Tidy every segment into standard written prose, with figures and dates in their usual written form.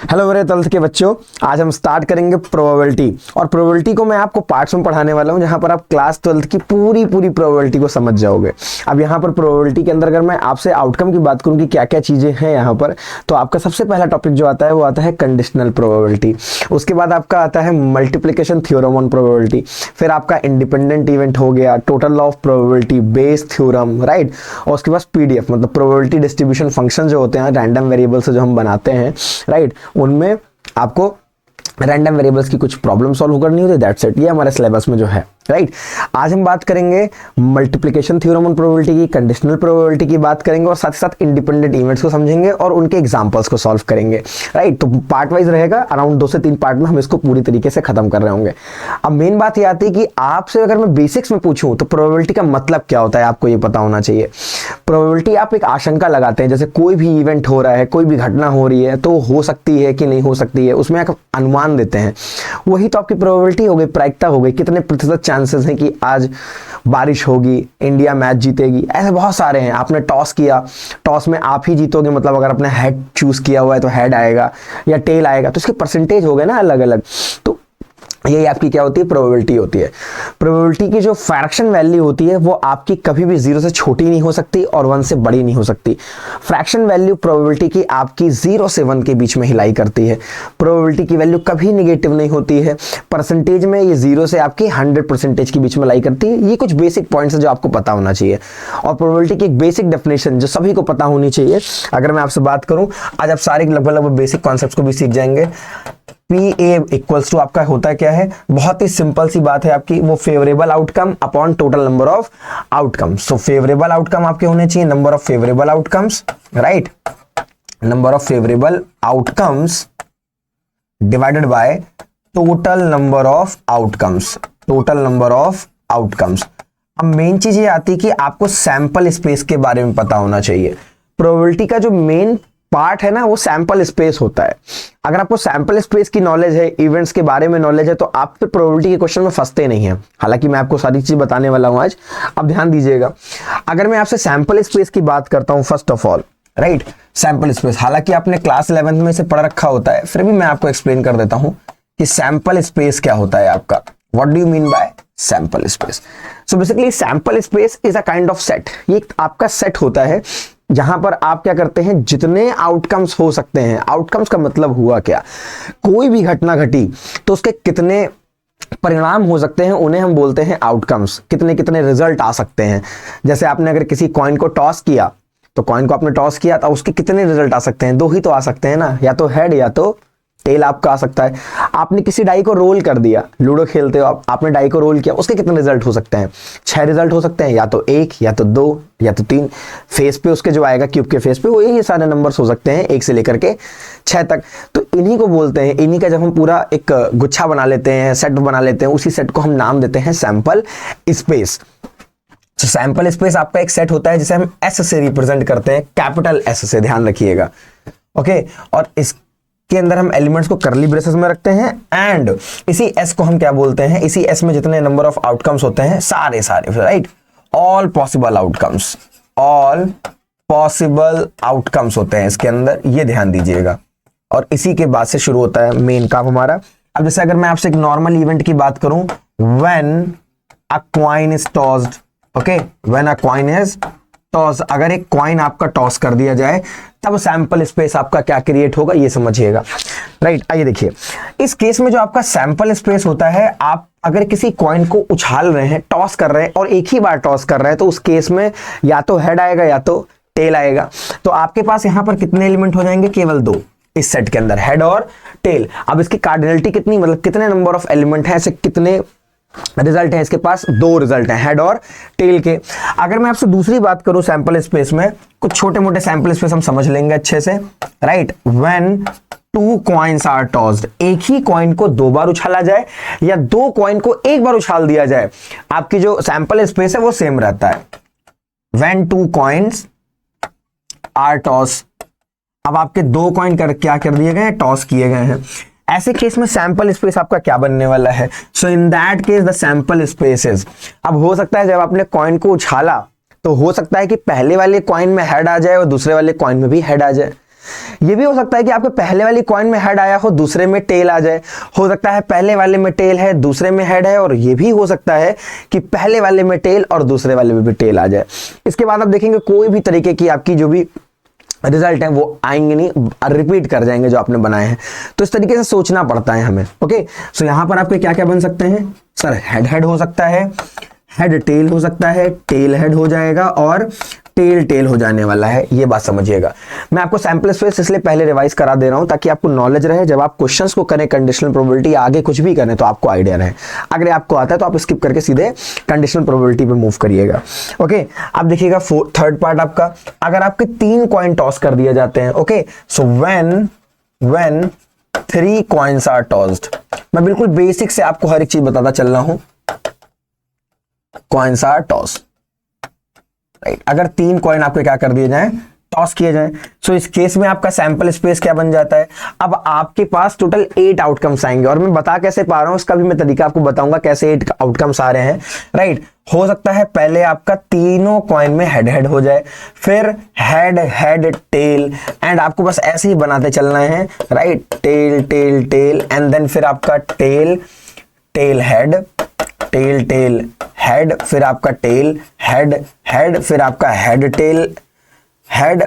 Hello मेरे 12th के बच्चों, आज हम स्टार्ट करेंगे प्रोबेबिलिटी। और प्रोबेबिलिटी को मैं आपको पार्ट्स में पढ़ाने वाला हूं, जहां पर आप क्लास 12th की पूरी प्रोबेबिलिटी को समझ जाओगे। अब यहां पर प्रोबेबिलिटी के अंदर अगर मैं आपसे आउटकम की बात करूं कि क्या क्या चीजें हैं यहां पर, तो आपका सबसे पहला टॉपिक जो आता है वो आता है कंडीशनल प्रोबेबिलिटी। उसके बाद आपका आता है मल्टीप्लिकेशन थ्योरम ऑन प्रोबेबिलिटी। फिर आपका इंडिपेंडेंट इवेंट हो गया, total law of probability, Bayes theorem, right. और उसके बाद पीडीएफ मतलब प्रोबेबिलिटी डिस्ट्रीब्यूशन फंक्शन जो होते हैं रैंडम वेरिएबल से जो हम बनाते हैं, राइट, उनमें आपको रैंडम वेरिएबल्स की कुछ प्रॉब्लम सॉल्व करनी होती है। दैट्स इट, ये हमारे सिलेबस में जो है, राइट। आज हम बात करेंगे मल्टीप्लिकेशन थ्योरम ऑन प्रोबेबिलिटी की, कंडीशनल प्रोबेबिलिटी की बात करेंगे और साथ ही साथ इंडिपेंडेंट इवेंट्स को समझेंगे और उनके एग्जांपल्स को सॉल्व करेंगे, राइट। तो पार्ट वाइज रहेगा, अराउंड 2 से 3 पार्ट में हम इसको पूरी तरीके से खत्म कर रहे होंगे। अब मेन बात ये आती है कि आपसे अगर मैं बेसिक्स में पूछूं तो प्रोबेबिलिटी का मतलब क्या होता है, आपको ये पता होना चाहिए। प्रोबेबिलिटी आप एक आशंका लगाते हैं, जैसे कोई भी इवेंट हो रहा है, कोई भी घटना हो रही है तो हो सकती है कि नहीं हो सकती है, उसमें आप अनुमान देते हैं। वही तो आपकी प्रोबेबिलिटी हो गई, प्रायिकता हो गई, कितने प्रतिशत चांसेस हैं कि आज बारिश होगी, इंडिया मैच जीतेगी। ऐसे बहुत सारे हैं। आपने टॉस किया, टॉस में आप ही जीतोगे, मतलब अगर आपने हेड चूज किया हुआ है तो हेड आएगा या टेल आएगा, तो इसके परसेंटेज हो गए ना अलग अलग। तो यही आपकी क्या होती है, प्रोबेबिलिटी होती है। प्रोबेबिलिटी की जो फ्रैक्शन वैल्यू होती है वो आपकी कभी भी 0 से छोटी नहीं हो सकती और 1 से बड़ी नहीं हो सकती। फ्रैक्शन वैल्यू प्रोबेबिलिटी की आपकी 0 से 1 के बीच में ही लाई करती है। प्रोबेबिलिटी की वैल्यू कभी नेगेटिव नहीं होती है। परसेंटेज में ये 0 से आपकी 100% के बीच में लाई करती है। ये कुछ बेसिक पॉइंट्स है जो आपको पता होना चाहिए। और प्रोबेबिलिटी की एक बेसिक डेफिनेशन जो सभी को पता होनी चाहिए, अगर मैं आपसे बात करूं, आज आप सारे लगभग बेसिक कॉन्सेप्ट्स को भी सीख जाएंगे। PA इक्वल्स टू आपका होता क्या है, बहुत ही सिंपल सी बात है आपकी, वो favourable outcome upon total number of outcomes. So favourable outcome आपके होने चाहिए number of favourable outcomes, right, number of favourable outcomes divided by total number of outcomes, total number of outcomes. अब मेन चीज ये आती है कि आपको सैंपल स्पेस के बारे में पता होना चाहिए। प्रोबेबिलिटी का जो मेन पार्ट है ना वो सैंपल स्पेस होता है। अगर आपको सैंपल स्पेस की नॉलेज है, इवेंट्स के बारे में नॉलेज है, तो आप फिर प्रोबेबिलिटी के क्वेश्चन में फंसते नहीं हैं। हालांकि मैं आपको सारी चीज बताने वाला हूं आज, अब ध्यान दीजिएगा। अगर मैं आपसे सैंपल स्पेस की बात करता हूं, first of all, right, sample space, हालांकि आपने क्लास 11th में इसे पढ़ रखा होता है, फिर भी मैं आपको एक्सप्लेन कर देता हूं कि सैंपल स्पेस क्या होता है आपका। What do you mean by sample space? So basically sample space is a kind of set. ये आपका सेट होता है जहां पर आप क्या करते हैं, जितने आउटकम्स हो सकते हैं। आउटकम्स का मतलब हुआ क्या, कोई भी घटना घटी तो उसके कितने परिणाम हो सकते हैं, उन्हें हम बोलते हैं आउटकम्स। कितने कितने रिजल्ट आ सकते हैं। जैसे आपने अगर किसी कॉइन को टॉस किया, तो कॉइन को आपने टॉस किया तो उसके कितने रिजल्ट आ सकते हैं, 2 ही तो आ सकते हैं ना, या तो हेड या तो टेल आपका आ सकता है। आपने किसी डाई को रोल कर दिया, लूडो खेलते हो आप, आपने डाई को रोल किया, उसके कितने रिजल्ट हो सकते हैं, 6 रिजल्ट हो सकते हैं, या तो 1 या तो 2 या तो 3। फेस पे उसके जो आएगा क्यूब के फेस पे, वो यही सारे नंबर्स हो सकते हैं 1 से लेकर के 6 तक। तो इन्हीं को बोलते हैं, इन्हीं का जब हम पूरा एक गुच्छा बना लेते हैं, सेट बना लेते हैं, उसी सेट को हम नाम देते हैं सैंपल स्पेस। सैंपल स्पेस आपका एक सेट होता है जिसे हम एस से रिप्रेजेंट करते हैं, कैपिटल एस से, ध्यान रखिएगा, ओके। और इस के अंदर हम एलिमेंट्स को करली ब्रेसेस में रखते हैं एंड इसी एस को हम क्या बोलते हैं, इसी एस में जितने नंबर ऑफ आउटकम्स होते हैं सारे, right, all possible outcomes, all possible outcomes होते हैं इसके अंदर, ये ध्यान दीजिएगा। और इसी के बाद से शुरू होता है मेन काम हमारा। अब जैसे अगर मैं आपसे एक नॉर्मल इवेंट की बात करूं, when a coin is tossed, okay, when a coin is toss, अगर एक कॉइन आपका टॉस कर दिया जाए तब सैंपल स्पेस आपका क्या क्रिएट होगा, ये समझिएगा, राइट। आइए देखिए, इस केस में जो आपका सैंपल स्पेस होता है, आप अगर किसी कॉइन को उछाल रहे हैं, टॉस कर रहे हैं और एक ही बार टॉस कर रहे हैं, तो उस केस में या तो हेड आएगा या तो टेल आएगा। तो आपके पास यहां पर कितने एलिमेंट हो जाएंगे, केवल 2 इस सेट के अंदर, हेड और टेल। अब इसकी कार्डिनलिटी कितनी, मतलब कितने नंबर ऑफ एलिमेंट है, ऐसे कितने रिजल्ट है इसके पास, 2 रिजल्ट हैं, हेड और टेल के। अगर मैं आपसे दूसरी बात करूं सैंपल स्पेस में, कुछ छोटे मोटे सैंपल स्पेस हम समझ लेंगे अच्छे से, right. When 2 coins are tossed, एक ही कॉइन को 2 बार उछाला जाए या 2 कॉइन को 1 बार उछाल दिया जाए, आपकी जो सैंपल स्पेस है वो सेम रहता है। व्हेन 2 कॉइन्स आर टॉस, अब आपके 2 कॉइन क्या कर दिए गए हैं, टॉस किए गए हैं। ऐसे केस में सैंपल स्पेस आपका क्या बनने वाला है, so in that case the sample space is, अब हो सकता है जब आपने कॉइन को उछाला तो हो सकता है कि पहले वाले कॉइन में हेड आ जाए और दूसरे वाले कॉइन में भी हेड आ जाए, ये भी हो सकता है कि आपके पहले वाली कॉइन में हेड आया हो, दूसरे में टेल आ जाए। हो सकता है पहले वाले में टेल है, दूसरे में हेड है, और ये भी हो सकता है कि पहले वाले में टेल और दूसरे वाले में भी टेल आ जाए। इसके बाद आप देखेंगे कोई भी तरीके की आपकी जो भी रिजल्ट है वो आएंगे नहीं, रिपीट कर जाएंगे जो आपने बनाए हैं। तो इस तरीके से सोचना पड़ता है हमें। ओके, सो यहां पर आपके क्या क्या बन सकते हैं सर? हेड हेड हो सकता है, हेड टेल हो सकता है, टेल हेड हो जाएगा, और टेल टेल हो जाने वाला है। ये बात समझिएगा। मैं आपको सैंपल स्पेस इसलिए पहले रिवाइज करा दे रहा हूं ताकि आपको नॉलेज रहे, जब आप क्वेश्चंस को करें कंडीशनल प्रोबेबिलिटी आगे कुछ भी करें तो आपको आइडिया रहे। अगर आपको आता है तो आप स्किप करके सीधे कंडीशनल प्रोबेबिलिटी पे मूव करिएगा। ओके, अब देखिएगा थर्ड पार्ट आपका, अगर आपके 3 कॉइन टॉस कर दिए जाते हैं। Okay, so when 3 coins are tossed, मैं बिल्कुल बेसिक से आपको हर एक चीज बताता चल रहा हूं। कॉइन्स आर टॉस, राइट, अगर 3 कॉइन आपके क्या कर दिए जाएं, टॉस किए जाएं, सो इस केस में आपका सैंपल स्पेस क्या बन जाता है? अब आपके पास टोटल 8 आउटकम्स आएंगे, और मैं बता कैसे पा रहा हूं उसका भी मैं तरीका आपको बताऊंगा कैसे 8 आउटकम्स आ रहे हैं। राइट, हो सकता है पहले आपका तीनों कॉइन में हेड हेड हो जाए, फिर हेड हेड टेल, एंड आपको बस ऐसे ही बनाते चलना है। Right, tail tail tail, and then फिर आपका tail tail head, tail tail head, फिर आपका टेल हेड हेड, फिर आपका head tail head,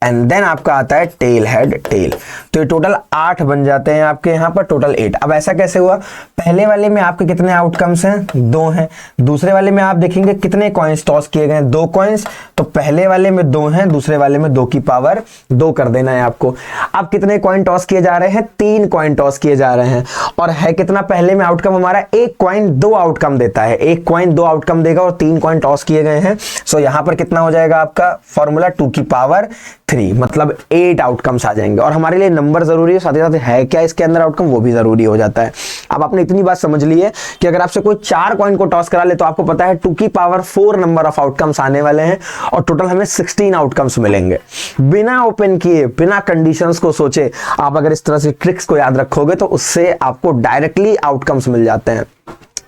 and then आपका आता है टेल हेड टेल। तो ये टोटल 8 बन जाते हैं आपके यहाँ पर, टोटल 8। अब ऐसा कैसे हुआ? पहले वाले में आपके कितने आउटकम्स हैं? 2 हैं। दूसरे वाले में आप देखेंगे कितने कॉइन्स टॉस किए गए? 2 कॉइन्स। तो पहले वाले में 2 हैं, दूसरे वाले में 2 की पावर 2 कर देना है आपको। अब कितने कॉइन टॉस किए जा रहे हैं? 3 कॉइन टॉस किए जा रहे हैं। और है कितना पहले में आउटकम हमारा? 1 कॉइन 2 आउटकम देता है, 1 कॉइन 2 आउटकम देगा, और 3 कॉइन टॉस किए गए हैं। सो यहां पर कितना हो जाएगा आपका फॉर्मूला? 2 की पावर 3, मतलब 8 आउटकम्स आ जाएंगे। और हमारे लिए नंबर जरूरी है, साथ ही साथ है क्या इसके अंदर आउटकम वो भी जरूरी हो जाता है। अब आपने इतनी बात समझ ली है कि अगर आपसे कोई 4 कॉइन को टॉस करा ले तो आपको पता है 2 की पावर 4 नंबर ऑफ आउटकम्स आने वाले हैं, और टोटल हमें 16 आउटकम्स मिलेंगे। बिना ओपन किए, बिना कंडीशंस को सोचे आप अगर इस तरह से ट्रिक्स को याद रखोगे तो उससे आपको डायरेक्टली आउटकम्स मिल जाते हैं,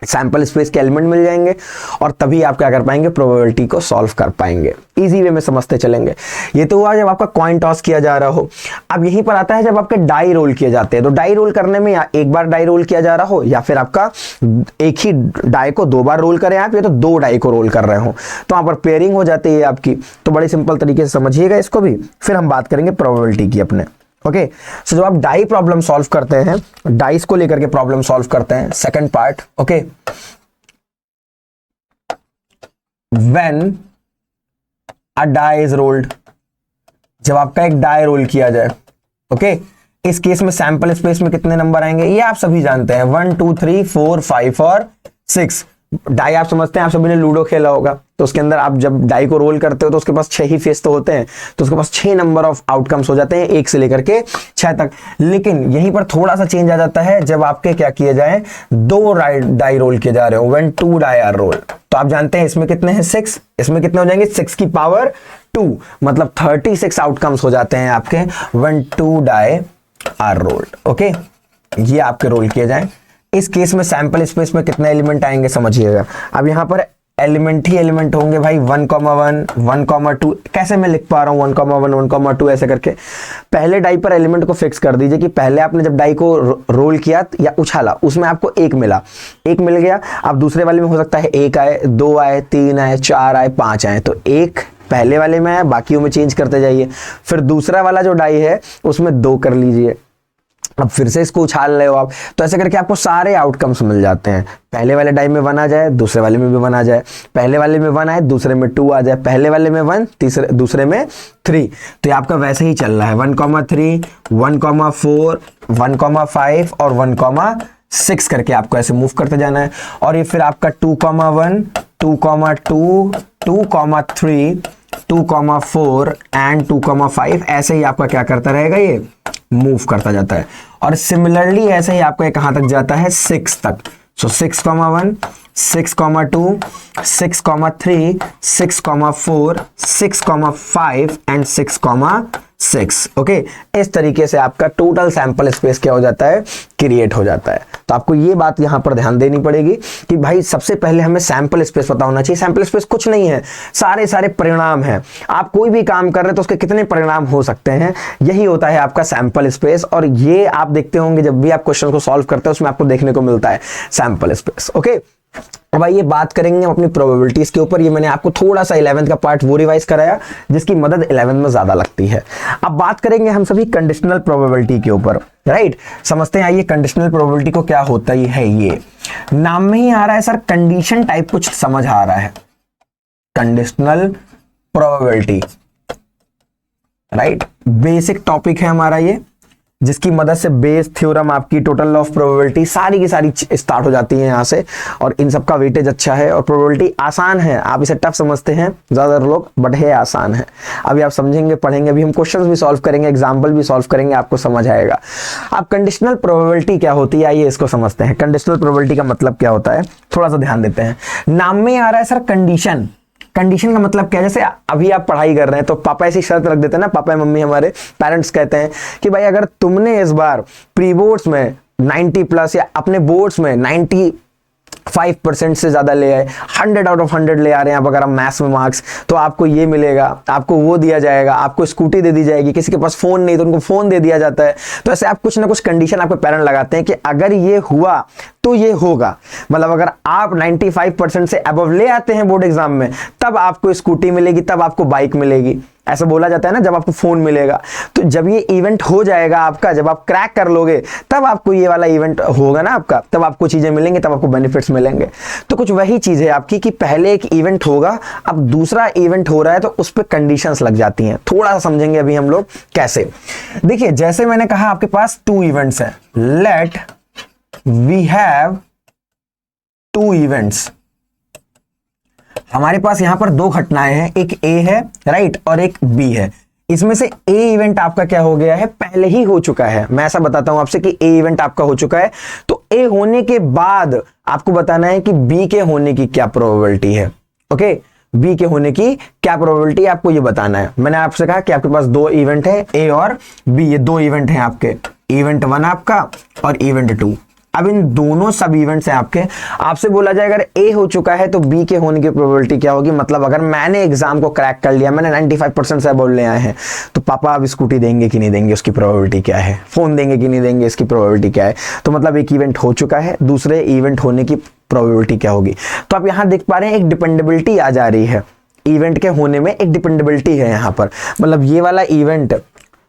सैंपल स्पेस के एलिमेंट मिल जाएंगे, और तभी आप क्या कर पाएंगे? प्रोबेबिलिटी को सॉल्व कर पाएंगे। इजी वे में समझते चलेंगे। ये तो हुआ जब आपका कॉइन टॉस किया जा रहा हो। अब यहीं पर आता है जब आपके डाई रोल किए जाते हैं। तो डाई रोल करने में या एक बार डाई रोल किया जा रहा हो, या फिर आपका एक ही डाई को 2 बार रोल करें आप, या तो 2 डाई को रोल कर रहे हो, तो वहां पर पेयरिंग हो जाती है आपकी। तो बड़ी सिंपल तरीके से समझिएगा इसको भी, फिर हम बात करेंगे प्रोबेबिलिटी की अपने। ओके, सो जब आप डाई प्रॉब्लम सॉल्व करते हैं, डाइस को लेकर के प्रॉब्लम सॉल्व करते हैं, second part. Okay, when a die is rolled, जब आपका एक डाई रोल किया जाए। ओके, इस केस में सैंपल स्पेस में कितने नंबर आएंगे ये आप सभी जानते हैं, 1 2 3 4 5 और 6। डाई आप समझते हैं, आप सभी ने लूडो खेला होगा, तो उसके अंदर आप जब डाई को रोल करते हो तो उसके पास 6 ही फेस तो होते हैं, तो उसके पास 6 नंबर ऑफ आउटकम्स हो जाते हैं, 1 से लेकर के 6 तक। लेकिन यहीं पर थोड़ा सा चेंज आ जाता है जब आपके क्या किए जाए, 2 डाई रोल किए जा रहे हो, व्हेन 2 डाई आर रोल। तो आप जानते हैं इसमें कितने हैं? 6। इसमें कितने हो जाएंगे? 6 की पावर 2, मतलब 36 आउटकम्स हो जाते हैं आपके when 2 die are rolled. Okay, ये आपके रोल किए जाए। इस केस में सैंपल स्पेस में कितने एलिमेंट आएंगे समझिएगा। अब यहां पर एलिमेंट ही एलिमेंट होंगे भाई, 1, 1, 1, 2। कैसे मैं लिख पा रहा हूं 1, 1, 1, 2 ऐसे करके? पहले डाई पर एलिमेंट को फिक्स कर दीजिए कि पहले आपने जब डाई को रोल किया या उछाला, उसमें आपको 1 मिला, 1 मिल गया। अब दूसरे वाले में हो सकता है 1 आए, 2 आए, 3 आए, 4 आए, 5 आए, तो 1 पहले वाले में आया, बाकियों में चेंज करते जाइए। फिर दूसरा वाला जो डाई है उसमें 2 कर लीजिए, अब फिर से इसको उछाल रहे हो आप, तो ऐसे करके आपको सारे आउटकम्स मिल जाते हैं। पहले वाले डाई में 1 आ जाए, दूसरे वाले में भी 1 आ जाए, पहले वाले में 1 आए, दूसरे में 2 आ जाए, पहले वाले में 1, दूसरे में 3। तो ये आपका वैसे ही चल रहा है, 1,3, 1,4, 1,5 और 1,6 करके आपको ऐसे मूव करते जाना है। और ये फिर आपका 2,1, 2,2, 2,3, 2,4 एंड 2,5 ऐसे ही आपका क्या करता रहेगा, ये मूव करता जाता है। और सिमिलरली ऐसे ही आपका कहां तक जाता है? 6 तक। सो 6,1, 6,2, 6,3, 6,4, 6,5 एंड 6,6। ओके, इस तरीके से आपका टोटल सैंपल स्पेस क्या हो जाता है, क्रिएट हो जाता है। तो आपको ये बात यहां पर ध्यान देनी पड़ेगी कि भाई सबसे पहले हमें सैंपल स्पेस पता होना चाहिए। सैंपल स्पेस कुछ नहीं है, सारे परिणाम हैं। आप कोई भी काम कर रहे हैं तो उसके कितने परिणाम हो सकते हैं, यही होता है आपका सैंपल स्पेस। और ये आप देखते होंगे जब भी आप क्वेश्चन को सॉल्व करते हैं उसमें आपको देखने को मिलता है सैंपल स्पेस। ओके, अब आइए बात करेंगे हम अपनी प्रोबेबिलिटीज के ऊपर। ये मैंने आपको थोड़ा सा 11th का पार्ट वो रिवाइज कराया जिसकी मदद 11th में ज्यादा लगती है। अब बात करेंगे हम सभी कंडीशनल प्रोबेबिलिटी के ऊपर, राइट। समझते हैं आइए कंडीशनल प्रोबेबिलिटी को क्या होता ही है। ये नाम में ही आ रहा है सर, कंडीशन टाइप कुछ समझ आ रहा है, conditional probability, right. Basic topic है हमारा ये, जिसकी मदद से बेस थ्योरम, आपकी टोटल लॉ ऑफ प्रोबेबिलिटी सारी की सारी स्टार्ट हो जाती है यहां से। और इन सब का वेटेज अच्छा है और प्रोबेबिलिटी आसान है। आप इसे टफ समझते हैं ज्यादातर लोग, बट है आसान है। अभी आप समझेंगे, पढ़ेंगे, अभी हम क्वेश्चंस भी सॉल्व करेंगे, एग्जाम्पल भी सॉल्व करेंगे, आपको समझ आएगा। अब कंडीशनल प्रोबेबिलिटी क्या होती है, आइए इसको समझते हैं। कंडीशनल प्रोबेबिलिटी का मतलब क्या होता है, थोड़ा सा ध्यान देते हैं। नाम में आ रहा है सर कंडीशन। कंडीशन का मतलब क्या है, जैसे अभी आप पढ़ाई कर रहे हैं तो पापा ऐसी शर्त रख देते हैं ना, पापा मम्मी हमारे पेरेंट्स कहते हैं कि भाई अगर तुमने इस बार प्री बोर्ड्स में 90 प्लस या अपने बोर्ड्स में 95% से ज्यादा ले आए, 100 आउट ऑफ 100 ले आ रहे हैं आप अगर आप मैथ्स में मार्क्स, तो आपको ये मिलेगा, आपको वो दिया जाएगा, आपको स्कूटी दे दी जाएगी। किसी के पास फोन नहीं तो उनको फोन दे दिया जाता है। तो ऐसे आप कुछ ना कुछ कंडीशन आपके पेरेंट लगाते हैं कि अगर ये हुआ तो ये होगा। मतलब अगर आप 95% से अबव ले आते हैं बोर्ड एग्जाम में, तब आपको स्कूटी मिलेगी, तब आपको बाइक मिलेगी। ऐसा बोला जाता है ना, जब आपको फोन मिलेगा। तो जब ये इवेंट हो जाएगा आपका, जब आप क्रैक कर लोगे, तब आपको ये वाला इवेंट होगा ना आपका, तब आपको चीजें मिलेंगी, तब आपको बेनिफिट्स मिलेंगे। तो कुछ वही चीज है आपकी कि पहले एक इवेंट होगा, अब दूसरा इवेंट हो रहा है, तो उस पर कंडीशंस लग जाती हैं। थोड़ा सा समझेंगे अभी हम लोग कैसे। देखिए, जैसे मैंने कहा आपके पास 2 इवेंट्स हैं। Let we have 2 events. हमारे पास यहां पर 2 घटनाएं हैं, एक ए है, राइट, और एक बी है। इसमें से ए इवेंट आपका क्या हो गया है, पहले ही हो चुका है। मैं ऐसा बताता हूं आपसे कि ए इवेंट आपका हो चुका है, तो ए होने के बाद आपको बताना है कि बी के होने की क्या प्रोबेबिलिटी है। ओके, बी के होने की क्या प्रोबेबिलिटी आपको ये बताना है। मैंने आपसे कहा कि आपके पास 2 इवेंट है, ए और बी। ये 2 इवेंट हैं आपके, इवेंट 1 आपका और इवेंट 2। अब इन दोनों सब इवेंट्स हैं आपके। आपसे बोला जाए अगर ए हो चुका है तो बी के होने की प्रोबेबिलिटी क्या होगी। मतलब अगर मैंने एग्जाम को क्रैक कर लिया, मैंने 95% से बोल ले आए हैं, तो पापा अब स्कूटी देंगे कि नहीं देंगे, उसकी प्रोबेबिलिटी क्या है। फोन देंगे कि नहीं देंगे, इसकी प्रोबेबिलिटी क्या है। तो मतलब एक इवेंट हो चुका है, दूसरे इवेंट होने की प्रोबेबिलिटी क्या होगी। तो आप यहां देख पा रहे हैं एक डिपेंडेबिलिटी आ जा रही है, इवेंट के होने में एक डिपेंडेबिलिटी है यहां पर। मतलब ये वाला इवेंट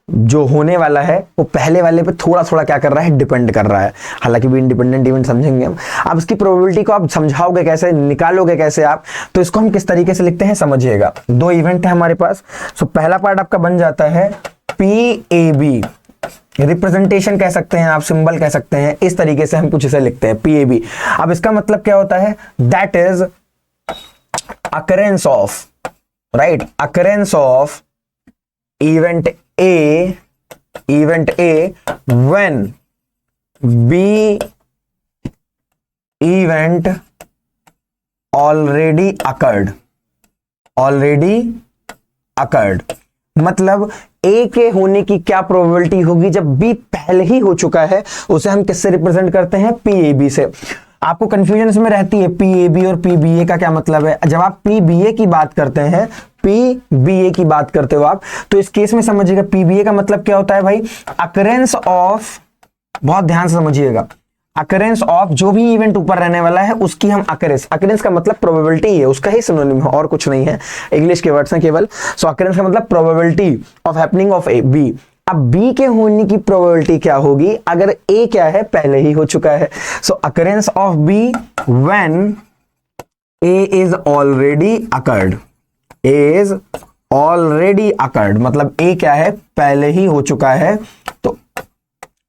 जो होने वाला है वो पहले वाले पे थोड़ा थोड़ा क्या कर रहा है, डिपेंड कर रहा है। हालांकि भी इंडिपेंडेंट इवेंट समझेंगे हम। अब इसकी प्रोबेबिलिटी को आप समझाओगे कैसे, निकालोगे कैसे आप, तो इसको हम किस तरीके से लिखते हैं समझिएगा। 2 इवेंट है हमारे पास। सो पहला पार्ट आपका बन जाता है PAB, रिप्रेजेंटेशन कह सकते हैं आप, सिंबल कह सकते हैं। इस तरीके से हम कुछ इसे लिखते हैं PAB। अब इसका मतलब क्या होता है, that is occurrence of, right, occurrence of event A when B event already occurred। मतलब A के होने की क्या प्रोबेबिलिटी होगी जब B पहले ही हो चुका है। उसे हम किससे रिप्रेजेंट करते हैं, PAB से। आपको कंफ्यूजन इसमें रहती है PAB और PBA का क्या मतलब है। जब आप PBA की बात करते हैं, PBA की बात करते हो आप, तो इस केस में समझिएगा PBA का मतलब क्या होता है भाई, अकरेंस ऑफ, बहुत ध्यान से समझिएगा, अकरेंस ऑफ जो भी इवेंट ऊपर रहने वाला है उसकी हम अकरेंस का मतलब प्रोबेबिलिटी है, उसका ही सिनोनिम है और कुछ नहीं है, इंग्लिश के वर्ड्स हैं केवल। सो अकरेंस का मतलब probability of happening of A B. अब B के होने की प्रोबेबिलिटी क्या होगी अगर A क्या है, पहले ही हो चुका है। So occurrence of B when A is already occurred, is already occurred, मतलब A क्या है, पहले ही हो चुका है। तो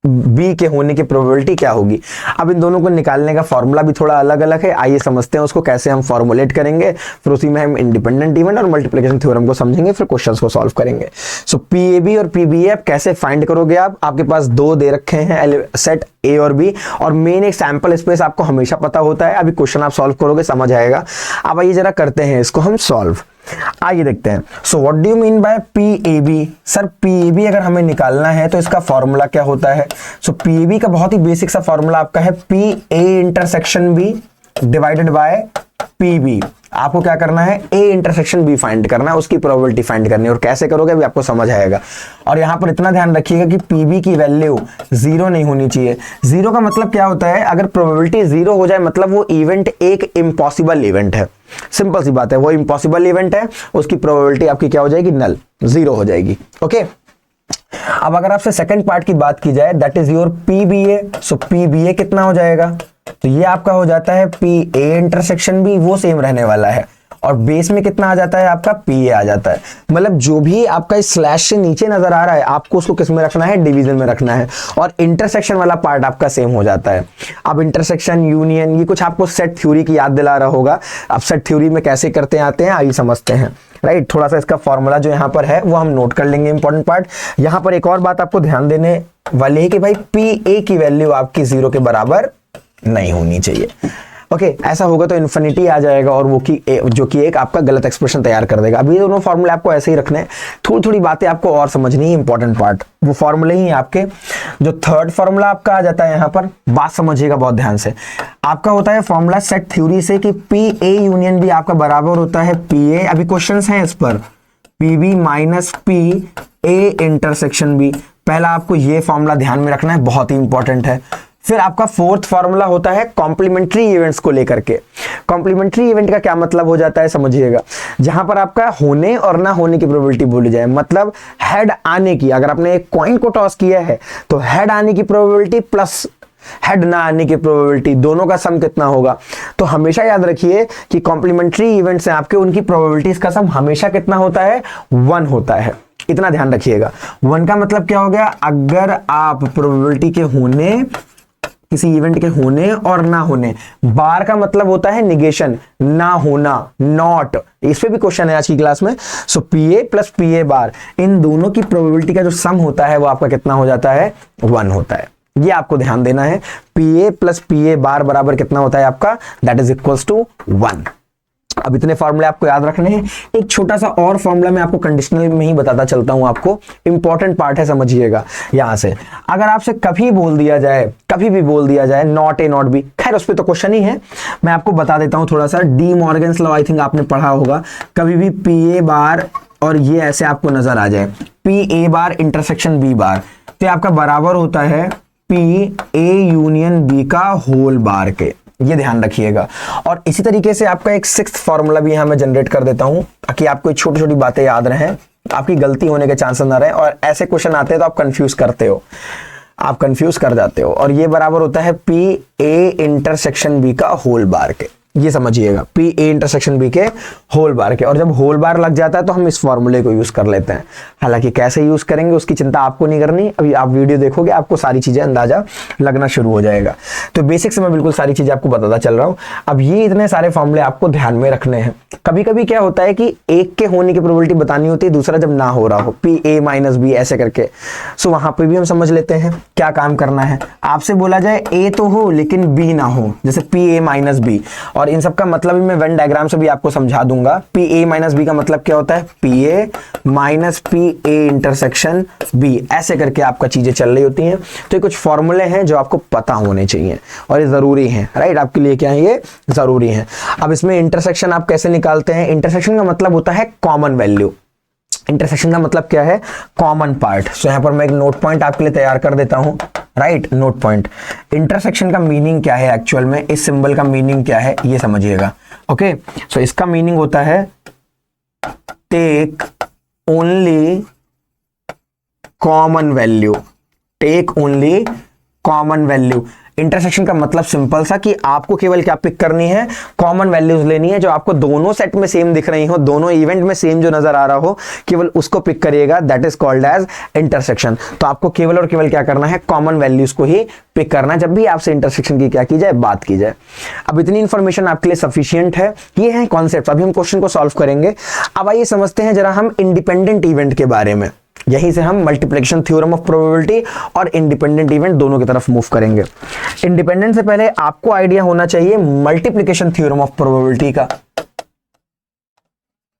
बी के होने की प्रोबेबिलिटी क्या होगी। अब इन दोनों को निकालने का फॉर्मूला भी थोड़ा अलग अलग है, आइए समझते हैं उसको कैसे हम फॉर्मुलेट करेंगे, फिर उसी में हम इंडिपेंडेंट इवेंट और मल्टीप्लिकेशन थ्योरम को समझेंगे, फिर क्वेश्चंस को सॉल्व करेंगे। सो पीएबी और पीबीए आप कैसे फाइंड करोगे, आपके पास दो दे रखे हैं सेट ए और बी, और मेन एक सैंपल स्पेस आपको हमेशा पता होता है। अभी क्वेश्चन आप सॉल्व करोगे समझ आएगा। अब आइए जरा करते हैं इसको हम सॉल्व, आइए देखते हैं। So what do you mean by PAB. Sir PAB अगर हमें निकालना है तो इसका फॉर्मूला क्या होता है। सो पीएबी का बहुत ही बेसिक सा फॉर्मूला आपका है P A intersection B divided by PB. आपको क्या करना है, ए इंटरसेक्शन बी फाइंड करना है, उसकी प्रोबेबिलिटी फाइंड करनी है, और कैसे करोगे अभी आपको समझ आएगा। और यहां पर इतना ध्यान रखिएगा कि पीबी की वैल्यू 0 नहीं होनी चाहिए। 0 का मतलब क्या होता है, अगर प्रोबेबिलिटी 0 हो जाए मतलब वो इवेंट एक इम्पॉसिबल इवेंट है। सिंपल सी बात है, वो इम्पॉसिबल इवेंट है, उसकी प्रोबेबिलिटी आपकी क्या हो जाएगी, नल, 0 हो जाएगी। ओके, अब अगर आपसे सेकंड पार्ट की बात की जाए, that is your PBA. So PBA कितना हो जाएगा, तो ये आपका हो जाता है पी ए इंटरसेक्शन बी, वो सेम रहने वाला है, और बेस में कितना आ जाता है आपका पी ए आ जाता है। मतलब जो भी आपका इस स्लैश से नीचे नजर आ रहा है आपको उसको किस में रखना है, डिवीजन में रखना है, और इंटरसेक्शन वाला पार्ट आपका सेम हो जाता है। अब इंटरसेक्शन यूनियन ये कुछ आपको सेट थ्योरी की याद दिला रहा होगा। अब सेट थ्योरी में कैसे करते आते हैं आइए समझते हैं। राइट, थोड़ा सा इसका फॉर्मूला जो यहाँ पर है वो हम नोट कर लेंगे, इंपॉर्टेंट पार्ट। यहाँ पर एक और बात आपको ध्यान देने वाली है कि भाई पी ए की वैल्यू आपकी 0 के बराबर नहीं होनी चाहिए। ओके, ऐसा होगा तो इन्फिनिटी आ जाएगा, और वो की जो कि एक आपका गलत एक्सप्रेशन तैयार कर देगा। अभी ये दोनों फॉर्मूले आपको ऐसे ही रखने हैं, थोड़ी थोड़ी बातें आपको और समझनी है, इंपॉर्टेंट पार्ट वो फॉर्मूले ही आपके। जो थर्ड फॉर्मूला आपका आ जाता है यहाँ पर, बात समझिएगा बहुत ध्यान से, आपका होता है फॉर्मूला सेट थ्योरी से कि पी ए यूनियन बी आपका बराबर होता है पी ए। अभी क्वेश्चन है इस पर P B minus P A intersection B. पहला आपको ये फॉर्मूला ध्यान में रखना है, बहुत ही इंपॉर्टेंट है। फिर आपका फोर्थ फॉर्मूला होता है कॉम्प्लीमेंट्री इवेंट्स को लेकर के। कॉम्प्लीमेंट्री इवेंट का क्या मतलब हो जाता है समझिएगा, जहां पर आपका होने और ना होने की प्रोबेबिलिटी बोली जाए, मतलब हेड आने की, अगर आपने एक कॉइन को टॉस किया है तो हेड आने की प्रोबेबिलिटी प्लस हेड ना आने की प्रोबेबिलिटी, दोनों का सम कितना होगा। तो हमेशा याद रखिए कि कॉम्प्लीमेंट्री इवेंट्स हैं आपके, उनकी प्रोबेबिलिटीज का सम हमेशा कितना होता है, 1 होता है। इतना ध्यान रखिएगा। 1 का मतलब क्या हो गया, अगर आप प्रोबेबिलिटी के होने, किसी इवेंट के होने और ना होने, बार का मतलब होता है निगेशन, ना होना, नॉट, इस पे भी क्वेश्चन है आज की क्लास में। So P A plus P A bar, इन दोनों की प्रोबेबिलिटी का जो सम होता है वो आपका कितना हो जाता है, 1 होता है। ये आपको ध्यान देना है, P A plus P A bar बराबर कितना होता है आपका, दैट इज इक्वल्स टू 1। अब इतने फॉर्मूले आपको याद रखने हैं। एक छोटा सा और फॉर्मूला मैं आपको कंडीशनल में ही बताता चलता हूं, आपको इंपॉर्टेंट पार्ट है, समझिएगा। यहां से अगर आपसे कभी बोल दिया जाए, कभी भी बोल दिया जाए नॉट ए नॉट बी, खैर उस पर तो क्वेश्चन ही है, मैं आपको बता देता हूं थोड़ा सा। D Morgan's law I think आपने पढ़ा होगा। कभी भी पी ए बार और ये ऐसे आपको नजर आ जाए P A bar intersection B bar, तो आपका बराबर होता है पी ए यूनियन बी का होल बार के, ये ध्यान रखिएगा। और इसी तरीके से आपका एक सिक्स्थ फॉर्मूला भी यहां मैं जनरेट कर देता हूं ताकि आपको छोटी छोटी बातें याद रहें, आपकी गलती होने के चांसेस ना रहे, और ऐसे क्वेश्चन आते हैं तो आप कंफ्यूज करते हो, आप कंफ्यूज कर जाते हो। और ये बराबर होता है पी ए इंटरसेक्शन बी का होल बार के, ये समझिएगा, पी ए इंटरसेक्शन बी के होल बार के। और जब होल बार लग जाता है तो हम इस फॉर्मूले को यूज कर लेते हैं। हालांकि कैसे यूज करेंगे उसकी चिंता आपको नहीं करनी, अभी आप वीडियो देखोगे आपको सारी चीजें अंदाजा लगना शुरू हो जाएगा। तो बेसिक से मैं बिल्कुल सारी चीजें आपको बताता चल रहा हूं। अब ये इतने सारे फॉर्मूले आपको ध्यान में रखने हैं। कभी कभी क्या होता है कि एक के होने की प्रोबेबिलिटी बतानी होती है, दूसरा जब ना हो रहा हो, पी ए माइनस बी ऐसे करके। सो वहां पर भी हम समझ लेते हैं क्या काम करना है। आपसे बोला जाए ए तो हो लेकिन बी ना हो, जैसे पी ए माइनस बी, और इन सब का मतलब भी मैं वेन डायग्राम से भी आपको समझा दूंगा। पी ए माइनस बी का मतलब क्या होता है, P A minus P A intersection B, ऐसे करके आपका चीजें चल रही होती हैं। तो ये कुछ फॉर्मूले हैं जो आपको पता होने चाहिए और ये जरूरी हैं, राइट, आपके लिए क्या है, ये जरूरी है। अब इसमें इंटरसेक्शन आप कैसे निकालते हैं, इंटरसेक्शन का मतलब होता है कॉमन वैल्यू। इंटरसेक्शन का मतलब क्या है, कॉमन पार्ट। सो यहां पर मैं एक नोट पॉइंट आपके लिए तैयार कर देता हूं, राइट, नोट पॉइंट। इंटरसेक्शन का मीनिंग क्या है एक्चुअल में, इस सिंबल का मीनिंग क्या है ये समझिएगा। ओके, सो इसका मीनिंग होता है take only common value, take only common value. Intersection का मतलब सिंपल सा कि आपको केवल क्या पिक करनी है, कॉमन वैल्यूज लेनी है, जो आपको दोनों सेट में सेम दिख रही हो, दोनों इवेंट में सेम जो नजर आ रहा हो, केवल उसको पिक करिएगा, that is called as intersection. तो आपको केवल और केवल क्या करना है, कॉमन वैल्यूज को ही पिक करना जब भी आपसे इंटरसेक्शन की क्या की जाए, बात की जाए। अब इतनी इंफॉर्मेशन आपके लिए सफिशिएंट है, ये है कॉन्सेप्ट। अभी हम क्वेश्चन को सॉल्व करेंगे। अब आइए समझते हैं जरा हम इंडिपेंडेंट इवेंट के बारे में। यहीं से हम मल्टीप्लिकेशन थ्योरम ऑफ प्रोबेबिलिटी और इंडिपेंडेंट इवेंट दोनों की तरफ मूव करेंगे। इंडिपेंडेंट से पहले आपको आइडिया होना चाहिए मल्टीप्लिकेशन थ्योरम ऑफ प्रोबेबिलिटी का।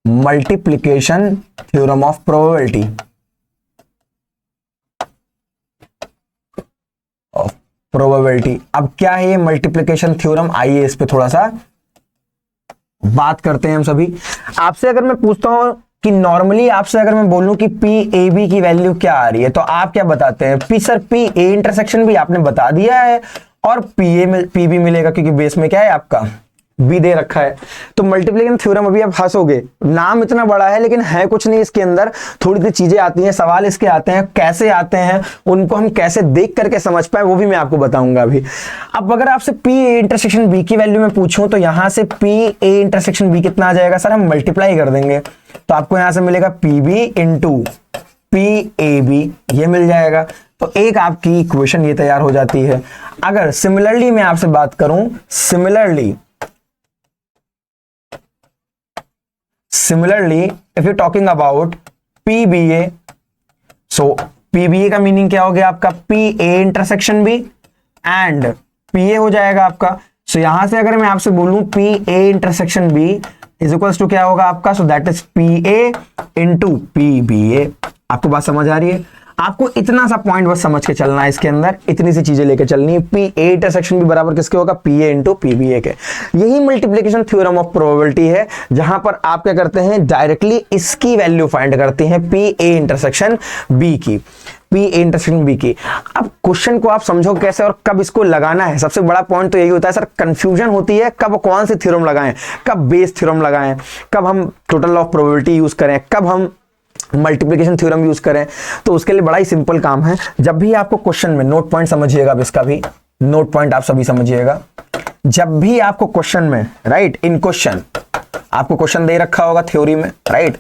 मल्टीप्लिकेशन थ्योरम ऑफ प्रोबेबिलिटी अब क्या है ये मल्टीप्लिकेशन थ्योरम, आइए इस पे थोड़ा सा बात करते हैं हम सभी। आपसे अगर मैं पूछता हूं कि नॉर्मली आपसे अगर मैं बोलूं कि पी ए बी की वैल्यू क्या आ रही है, तो आप क्या बताते हैं? P sir P A intersection भी आपने बता दिया है और पी भी मिलेगा, क्योंकि बेस में क्या है आपका बी दे रखा है। तो मल्टीप्लिकेशन थ्योरम, अभी आप हंसोगे, नाम इतना बड़ा है लेकिन है कुछ नहीं इसके अंदर, थोड़ी सी चीजें आती हैं, सवाल इसके आते हैं, कैसे आते हैं उनको हम कैसे देख करके समझ पाए वो भी मैं आपको बताऊंगा अभी। अब अगर आपसे पी ए इंटरसेक्शन बी की वैल्यू में पूछूं तो यहां से पी ए इंटरसेक्शन बी कितना आ जाएगा सर? हम मल्टीप्लाई कर देंगे तो आपको यहां से मिलेगा P B into P A B, ये मिल जाएगा। तो एक आपकी इक्वेशन ये तैयार हो जाती है। अगर सिमिलरली मैं आपसे बात करूं, Similarly, if you're talking about PBA, so PBA का मीनिंग क्या हो गया आपका? PA intersection B and PA हो जाएगा आपका। सो यहां से अगर मैं आपसे बोलूं PA intersection B is equals to क्या होगा आपका? So that is PA into PBA। आपको बात समझ आ रही है? आपको इतना सा पॉइंट बस समझ के चलना है, इसके अंदर इतनी सी चीजें लेके चलनी है। पी ए इंटरसेक्शन भी बराबर किसके होगा? P A into P B A के। यही मल्टीप्लिकेशन थ्योरम ऑफ प्रोबेबिलिटी है, जहां पर आप क्या करते हैं, डायरेक्टली इसकी वैल्यू फाइंड करते हैं, पी ए इंटरसेक्शन बी की, पी ए इंटरसेक्शन बी की। अब क्वेश्चन को आप समझो कैसे और कब इसको लगाना है। सबसे बड़ा पॉइंट तो यही होता है सर, कंफ्यूजन होती है कब कौन से थ्योरम लगाएं, कब बेस थ्योरम लगाएं, कब हम टोटल ऑफ प्रोबेबिलिटी यूज करें, कब हम मल्टीप्लिकेशन थ्योरम यूज करें। तो उसके लिए बड़ा ही सिंपल काम है। जब भी आपको क्वेश्चन में, नोट पॉइंट समझिएगा, अब इसका भी नोट पॉइंट आप सभी समझिएगा। जब भी आपको क्वेश्चन में, राइट, इन क्वेश्चन आपको क्वेश्चन दे रखा होगा थ्योरी में, राइट,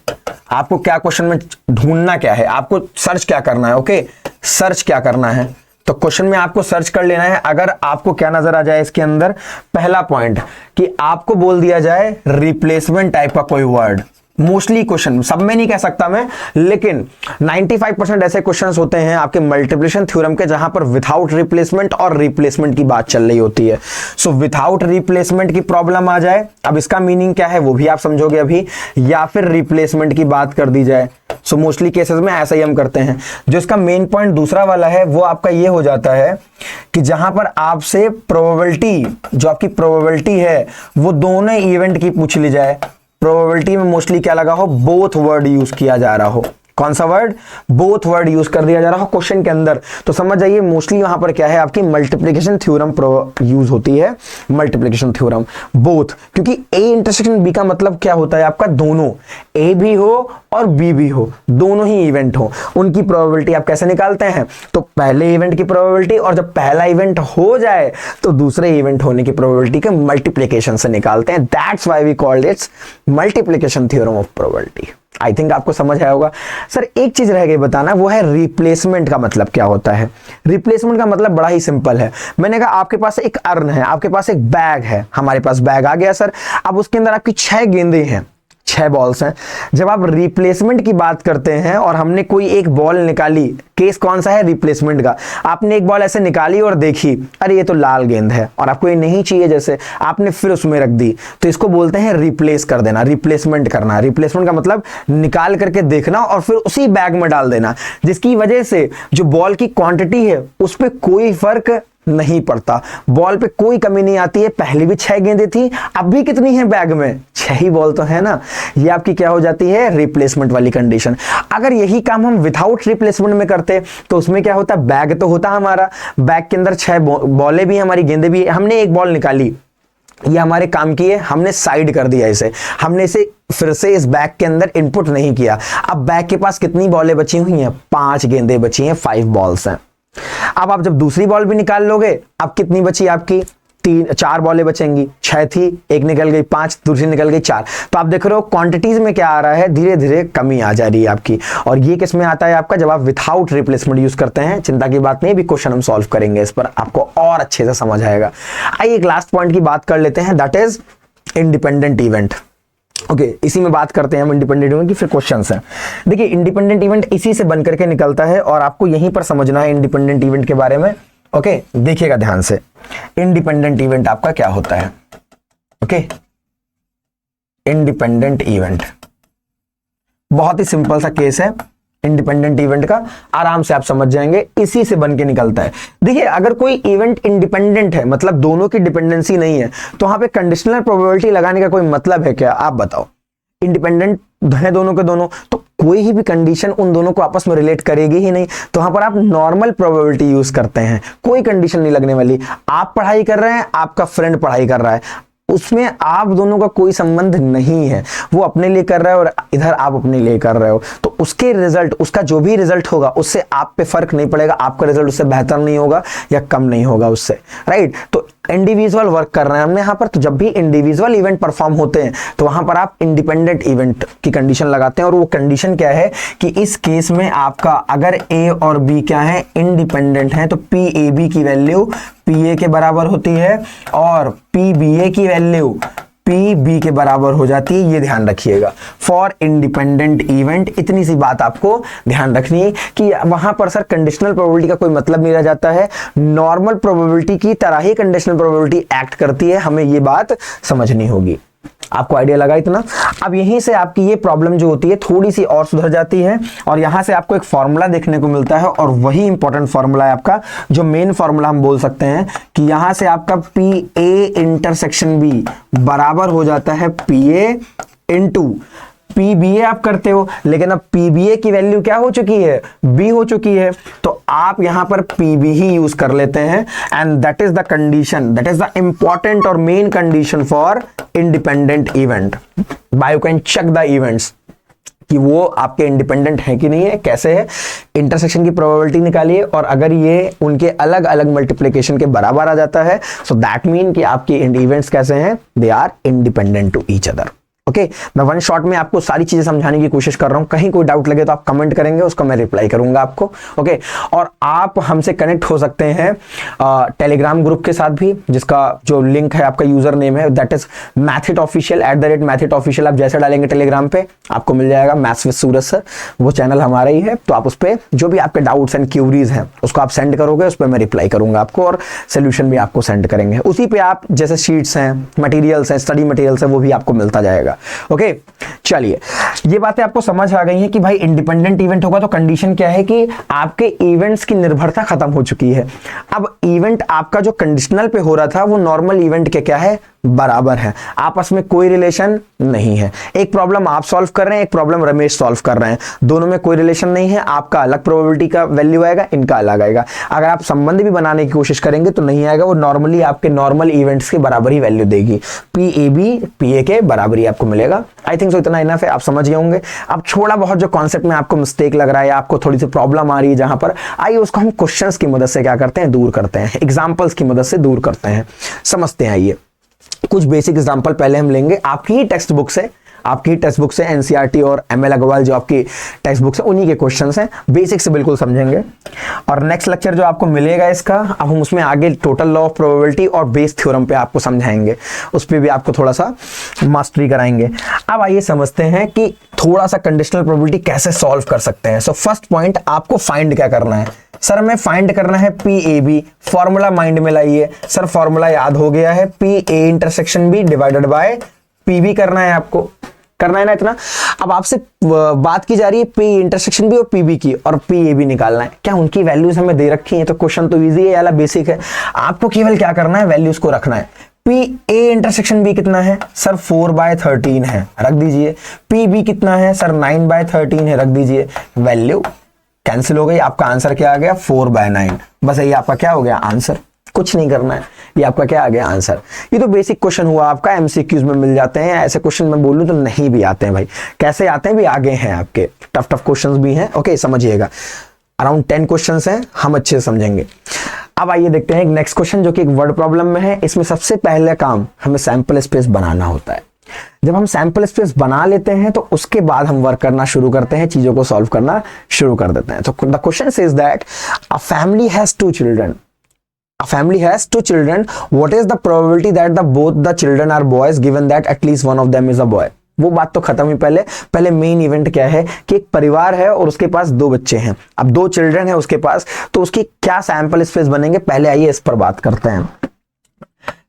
आपको क्या क्वेश्चन में ढूंढना क्या है, आपको सर्च क्या करना है, ओके, सर्च क्या करना है। तो क्वेश्चन में आपको सर्च कर लेना है। अगर आपको क्या नजर आ जाए इसके अंदर, पहला पॉइंट कि आपको बोल दिया जाए रिप्लेसमेंट टाइप का कोई वर्ड, मोस्टली क्वेश्चन, सब में नहीं कह सकता मैं, लेकिन 95% ऐसे क्वेश्चंस होते हैं आपके मल्टीप्लिकेशन थ्योरम के जहां पर विदाउट रिप्लेसमेंट और रिप्लेसमेंट की बात चल रही होती है। सो विदाउट रिप्लेसमेंट की प्रॉब्लम आ जाए, अब इसका मीनिंग क्या है वो भी आप समझोगे अभी, या फिर रिप्लेसमेंट की बात कर दी जाए। सो मोस्टली केसेस में ऐसा ही हम करते हैं। जो इसका मेन पॉइंट दूसरा वाला है वो आपका ये हो जाता है कि जहां पर आपसे प्रोबेबिलिटी, जो आपकी प्रोबेबिलिटी है वो दोनों इवेंट की पूछ ली जाए। प्रोबेबिलिटी में मोस्टली क्या लगा हो, बोथ वर्ड यूज किया जा रहा हो। कौन सा वर्ड? बोथ वर्ड यूज कर दिया जा रहा हो क्वेश्चन के अंदर। तो समझ जाइए मोस्टली वहां पर क्या है, आपकी मल्टीप्लिकेशन थ्योरम यूज होती है, मल्टीप्लिकेशन थ्योरम बोथ। क्योंकि ए इंटरसेक्शन बी का मतलब क्या होता है आपका, दोनों ए भी हो और बी भी हो, दोनों ही इवेंट हो, उनकी प्रोबेबिलिटी आप कैसे निकालते हैं? तो पहले इवेंट की प्रोबेबिलिटी, और जब पहला इवेंट हो जाए तो दूसरे इवेंट होने की प्रोबेबिलिटी के मल्टीप्लिकेशन से निकालते हैं। That's why we called its multiplication theorem of probability. I think आपको समझ आया होगा। सर एक चीज रह गई बताना, वो है रिप्लेसमेंट का मतलब क्या होता है। रिप्लेसमेंट का मतलब बड़ा ही सिंपल है। मैंने कहा आपके पास एक अर्न है, आपके पास एक बैग है, हमारे पास बैग आ गया सर। अब उसके अंदर आपकी 6 गेंदें हैं, 6 बॉल्स हैं। जब आप रिप्लेसमेंट की बात करते हैं और हमने कोई एक बॉल निकाली, केस कौन सा है, रिप्लेसमेंट का। आपने एक बॉल ऐसे निकाली और देखी, अरे ये तो लाल गेंद है और आपको ये नहीं चाहिए, जैसे आपने फिर उसमें रख दी, तो इसको बोलते हैं रिप्लेस कर देना, रिप्लेसमेंट करना। रिप्लेसमेंट का मतलब निकाल करके देखना और फिर उसी बैग में डाल देना, जिसकी वजह से जो बॉल की क्वांटिटी है उस पर कोई फर्क नहीं पड़ता, बॉल पे कोई कमी नहीं आती है। पहले भी 6 गेंदें थी, अब भी कितनी है बैग में, 6 ही बॉल तो है ना। ये आपकी क्या हो जाती है, रिप्लेसमेंट वाली कंडीशन। अगर यही काम हम विदाउट रिप्लेसमेंट में करते तो उसमें क्या होता, बैग तो होता हमारा, बैग के अंदर 6 बॉलें भी, हमारी गेंदें भी, हमने एक बॉल निकाली, ये हमारे काम की है, हमने साइड कर दिया इसे, हमने इसे फिर से इस बैग के अंदर इनपुट नहीं किया। अब बैग के पास कितनी बॉलें बची हुई हैं, 5 गेंदें बची हैं, 5 बॉल्स हैं। अब आप जब दूसरी बॉल भी निकाल लोगे, अब कितनी बची आपकी, 4 बॉलें बचेंगी, 6 थी, एक निकल गई 5, दूसरी निकल गई 4। तो आप देख रहे हो क्वांटिटीज में क्या आ रहा है, धीरे धीरे कमी आ जा रही है आपकी। और ये किस में आता है आपका, जब आप विथआउट रिप्लेसमेंट यूज करते हैं। चिंता की बात नहीं, भी क्वेश्चन हम सॉल्व करेंगे इस पर, आपको और अच्छे से समझ आएगा। आइए एक लास्ट पॉइंट की बात कर लेते हैं, that is independent event. Okay, इसी में बात करते हैं हम इंडिपेंडेंट इवेंट की, फिर क्वेश्चंस हैं। देखिए इंडिपेंडेंट इवेंट इसी से बनकर के निकलता है और आपको यहीं पर समझना है इंडिपेंडेंट इवेंट के बारे में। ओके, देखिएगा ध्यान से, इंडिपेंडेंट इवेंट आपका क्या होता है। ओके, इंडिपेंडेंट इवेंट बहुत ही सिंपल सा केस है इंडिपेंडेंट इवेंट का, आराम से आप समझ जाएंगे, इसी से बन के निकलता है। देखिए अगर कोई इवेंट इंडिपेंडेंट है, मतलब दोनों की डिपेंडेंसी नहीं है, तो वहां पे कंडीशनल प्रोबेबिलिटी लगाने का कोई मतलब है क्या, आप बताओ। इंडिपेंडेंट है दोनों के दोनों, तो कोई ही भी कंडीशन उन दोनों को आपस में रिलेट करेगी ही नहीं। तो वहां पर आप नॉर्मल प्रोबेबिलिटी यूज करते हैं, कोई कंडीशन नहीं लगने वाली। आप पढ़ाई कर रहे हैं, आपका फ्रेंड पढ़ाई कर रहा है, उसमें आप दोनों का कोई संबंध नहीं है, वो अपने लिए कर रहा है और इधर आप अपने लिए कर रहे हो, तो उसके रिजल्ट, उसका जो भी रिजल्ट होगा उससे आप पे फर्क नहीं पड़ेगा, आपका रिजल्ट उससे बेहतर नहीं होगा या कम नहीं होगा उससे, राइट। तो इंडिविजुअल वर्क कर रहे हैं हमने यहाँ पर, तो जब भी इंडिविजुअल इवेंट परफॉर्म होते हैं तो वहां पर आप इंडिपेंडेंट इवेंट की कंडीशन लगाते हैं। और वो कंडीशन क्या है कि इस केस में आपका अगर ए और बी क्या है, इंडिपेंडेंट है, तो पी ए बी की वैल्यू पी ए के बराबर होती है और पी बी ए की वैल्यू पी बी के बराबर हो जाती है। ये ध्यान रखिएगा फॉर इंडिपेंडेंट इवेंट, इतनी सी बात आपको ध्यान रखनी है कि वहां पर सर कंडीशनल प्रोबेबिलिटी का कोई मतलब नहीं रह जाता है, नॉर्मल प्रोबेबिलिटी की तरह ही कंडीशनल प्रोबेबिलिटी एक्ट करती है, हमें ये बात समझनी होगी। आपको आइडिया लगा इतना। अब यहीं से आपकी ये प्रॉब्लम जो होती है थोड़ी सी और सुधर जाती है और यहां से आपको एक फॉर्मूला देखने को मिलता है और वही इंपॉर्टेंट फॉर्मूला है आपका, जो मेन फॉर्मूला हम बोल सकते हैं कि यहां से आपका पी ए इंटरसेक्शन बी बराबर हो जाता है P A into P B A आप करते हो, लेकिन अब पी बी ए की वैल्यू क्या हो चुकी है, बी हो चुकी है, तो आप यहां पर पी बी ही यूज कर लेते हैं and that is the condition, that is the important और main condition for independent event. By you can check the events कि वो आपके इंडिपेंडेंट है कि नहीं है, कैसे है, इंटरसेक्शन की प्रोबेबिलिटी निकालिए और अगर ये उनके अलग अलग मल्टीप्लिकेशन के बराबर आ जाता है, सो दैट मीन कि आपके इवेंट्स कैसे हैं, they are independent to each other. Okay, मैं वन शॉट में आपको सारी चीजें समझाने की कोशिश कर रहा हूं, कहीं कोई डाउट लगे तो आप कमेंट करेंगे, उसका मैं रिप्लाई करूंगा आपको। ओके, और आप हमसे कनेक्ट हो सकते हैं टेलीग्राम ग्रुप के साथ भी, जिसका जो लिंक है, आपका यूजर नेम है दैट इज मैथिट ऑफिशियल, @मैथिट ऑफिशियल। आप जैसे डालेंगे टेलीग्राम पे आपको मिल जाएगा मैथ्स विद सूरज सर, वो चैनल हमारा ही है। तो आप उस पर जो भी आपके डाउट्स एंड क्यूरीज हैं उसको आप सेंड करोगे, उस पर मैं रिप्लाई करूंगा आपको और सोल्यूशन भी आपको सेंड करेंगे। उसी पे आप जैसे शीट्स हैं, मटेरियल्स हैं, स्टडी मटेरियल्स है, वो भी आपको मिलता जाएगा। ओके, चलिए ये बातें आपको समझ आ गई हैं कि भाई इंडिपेंडेंट इवेंट होगा तो कंडीशन क्या है कि आपके इवेंट्स की निर्भरता खत्म हो चुकी है। अब इवेंट आपका जो कंडीशनल पे हो रहा था वो नॉर्मल इवेंट के क्या है, बराबर है, आपस में कोई रिलेशन नहीं है। एक प्रॉब्लम आप सॉल्व कर रहे हैं, एक प्रॉब्लम रमेश सॉल्व कर रहे हैं, दोनों में कोई रिलेशन नहीं है, आपका अलग प्रोबेबिलिटी का वैल्यू आएगा, इनका अलग आएगा। अगर आप संबंध भी बनाने की कोशिश करेंगे तो नहीं आएगा, वो नॉर्मली आपके नॉर्मल इवेंट्स के बराबर ही वैल्यू देगी, P A B P A के बराबर ही आपको मिलेगा। आई थिंक सो इतना इनफ है, आप समझ गए होंगे। अब थोड़ा बहुत जो कॉन्सेप्ट में आपको मिस्टेक लग रहा है या आपको थोड़ी सी प्रॉब्लम आ रही है जहां पर, आइए उसको हम क्वेश्चंस की मदद से क्या करते हैं, दूर करते हैं, एग्जांपल्स की मदद से दूर करते हैं, समझते हैं। आइए कुछ बेसिक एग्जांपल पहले हम लेंगे, आपकी ही टेक्स्ट बुक से, आपकी टेक्स्ट बुक से एनसीईआरटी और एमएल अग्रवाल जो आपकी टेक्स्ट बुक से, उन्हीं के क्वेश्चंस हैं, बेसिक से बिल्कुल समझेंगे। और नेक्स्ट लेक्चर जो आपको मिलेगा इसका, अब हम उसमें आगे टोटल लॉ ऑफ प्रोबेबिलिटी और बेस थ्योरम पे आपको समझाएंगे, उस पर भी आपको थोड़ा सा मास्टरी कराएंगे। अब आइए समझते हैं कि थोड़ा सा कंडीशनल प्रोबेबिलिटी कैसे सॉल्व कर सकते हैं। सो फर्स्ट पॉइंट, आपको फाइंड क्या करना है, सर हमें फाइंड करना है P A B, formula mind में लाइए। सर फॉर्मूला याद हो गया है, P A intersection B divided by P B करना है, आपको करना है ना इतना। अब आपसे बात की जा रही है पी इंटरसेक्शन बी और पी बी की, और पी ए बी निकालना है। क्या उनकी वैल्यूज हमें दे रखी हैं, तो क्वेश्चन तो इजी है या बेसिक है, आपको केवल क्या करना है, वैल्यूज को रखना है। पी ए इंटरसेक्शन बी कितना है, सर 4/13 है, रख दीजिए। पी बी कितना है, सर 9/13 है, रख दीजिए। वैल्यू कैंसिल हो गई, आपका आंसर क्या आ गया, 4/9। बस ये आपका क्या हो गया आंसर, कुछ नहीं करना है, ये आपका क्या आ गया आंसर। ये तो बेसिक क्वेश्चन हुआ आपका, एमसीक्यूज में मिल जाते हैं। ऐसे क्वेश्चन मैं बोलूं तो नहीं भी आते हैं भाई, कैसे आते हैं भी, आगे हैं आपके टफ क्वेश्चंस भी हैं। ओके समझिएगा। अराउंड 10 क्वेश्चंस हैं, हम अच्छे से समझेंगे। अब आइए देखते हैं एक नेक्स्ट क्वेश्चन जो कि एक वर्ड प्रॉब्लम में है। इसमें सबसे पहले काम हमें सैंपल स्पेस बनाना होता है। जब हम सैंपल स्पेस बना लेते हैं तो उसके बाद हम वर्क करना शुरू करते हैं, चीजों को सॉल्व करना शुरू कर देते हैं। तो the question says that a family has 2 children. A family has 2 children. What is the probability that both the children are boys given that at least one of them is a boy? वो बात तो खत्म ही। पहले main event क्या है कि एक परिवार है और उसके पास 2 बच्चे हैं। अब 2 चिल्ड्रन है उसके पास, तो उसकी क्या सैंपल स्पेस बनेंगे, पहले आइए इस पर बात करते हैं।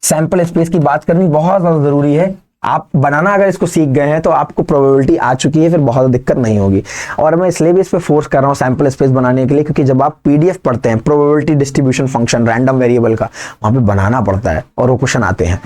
सैंपल स्पेस की बात करनी बहुत ज्यादा जरूरी है। आप बनाना अगर इसको सीख गए हैं तो आपको प्रोबेबिलिटी आ चुकी है, फिर बहुत दिक्कत नहीं होगी। और मैं इसलिए भी इस पे फोर्स कर रहा हूँ सैंपल स्पेस बनाने के लिए, क्योंकि जब आप पीडीएफ पढ़ते हैं probability distribution function random variable का, वहां पे बनाना पड़ता है और वो क्वेश्चन आते हैं।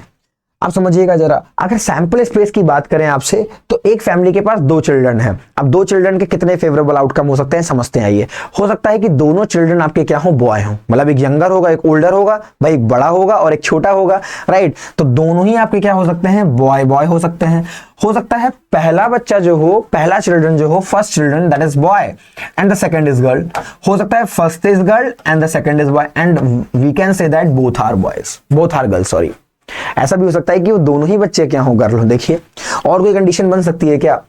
आप समझिएगा जरा, अगर सैंपल स्पेस की बात करें आपसे, तो एक फैमिली के पास 2 चिल्ड्रन हैं। अब 2 चिल्ड्रन के कितने फेवरेबल आउटकम हो सकते हैं समझते हैं। आइए, हो सकता है कि दोनों चिल्ड्रन आपके क्या हो, बॉय हो, मतलब एक यंगर होगा, एक ओल्डर होगा, भाई एक बड़ा होगा और एक छोटा होगा, राइट। तो दोनों ही आपके क्या हो सकते हैं, बॉय बॉय हो सकते हैं। हो सकता है पहला बच्चा जो हो, पहला चिल्ड्रन जो हो, first children that is boy and the second is girl. हो सकता है first is girl and the second is boy, and we can say that both are boys, both are girls, sorry. ऐसा भी हो सकता है कि वो दोनों ही बच्चे क्या हो, गर्ल हो। देखिए, और कोई कंडीशन बन सकती है क्या,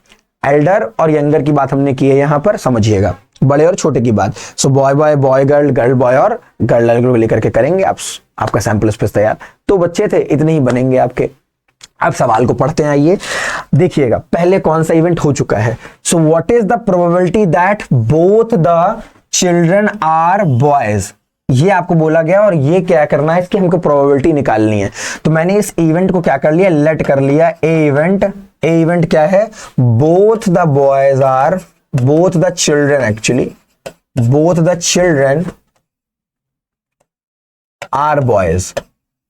एल्डर और यंगर की बात हमने की है यहां पर, समझिएगा, बड़े और छोटे की बात। सो boy boy, boy girl, girl boy और गर्ल गर्ल को लेकर के करेंगे आप, आपका सैंपल स्पेस तैयार। तो बच्चे थे, इतने ही बनेंगे आपके। अब सवाल को पढ़ते हैं। आइए देखिएगा, पहले कौन सा इवेंट हो चुका है। So what is the probability that both the children are boys, ये आपको बोला गया और ये क्या करना है, इसकी हमको प्रोबेबिलिटी निकालनी है। तो मैंने इस इवेंट को क्या कर लिया, लेट कर लिया ए इवेंट। ए इवेंट क्या है, both the boys are, both the children, actually both the children are boys.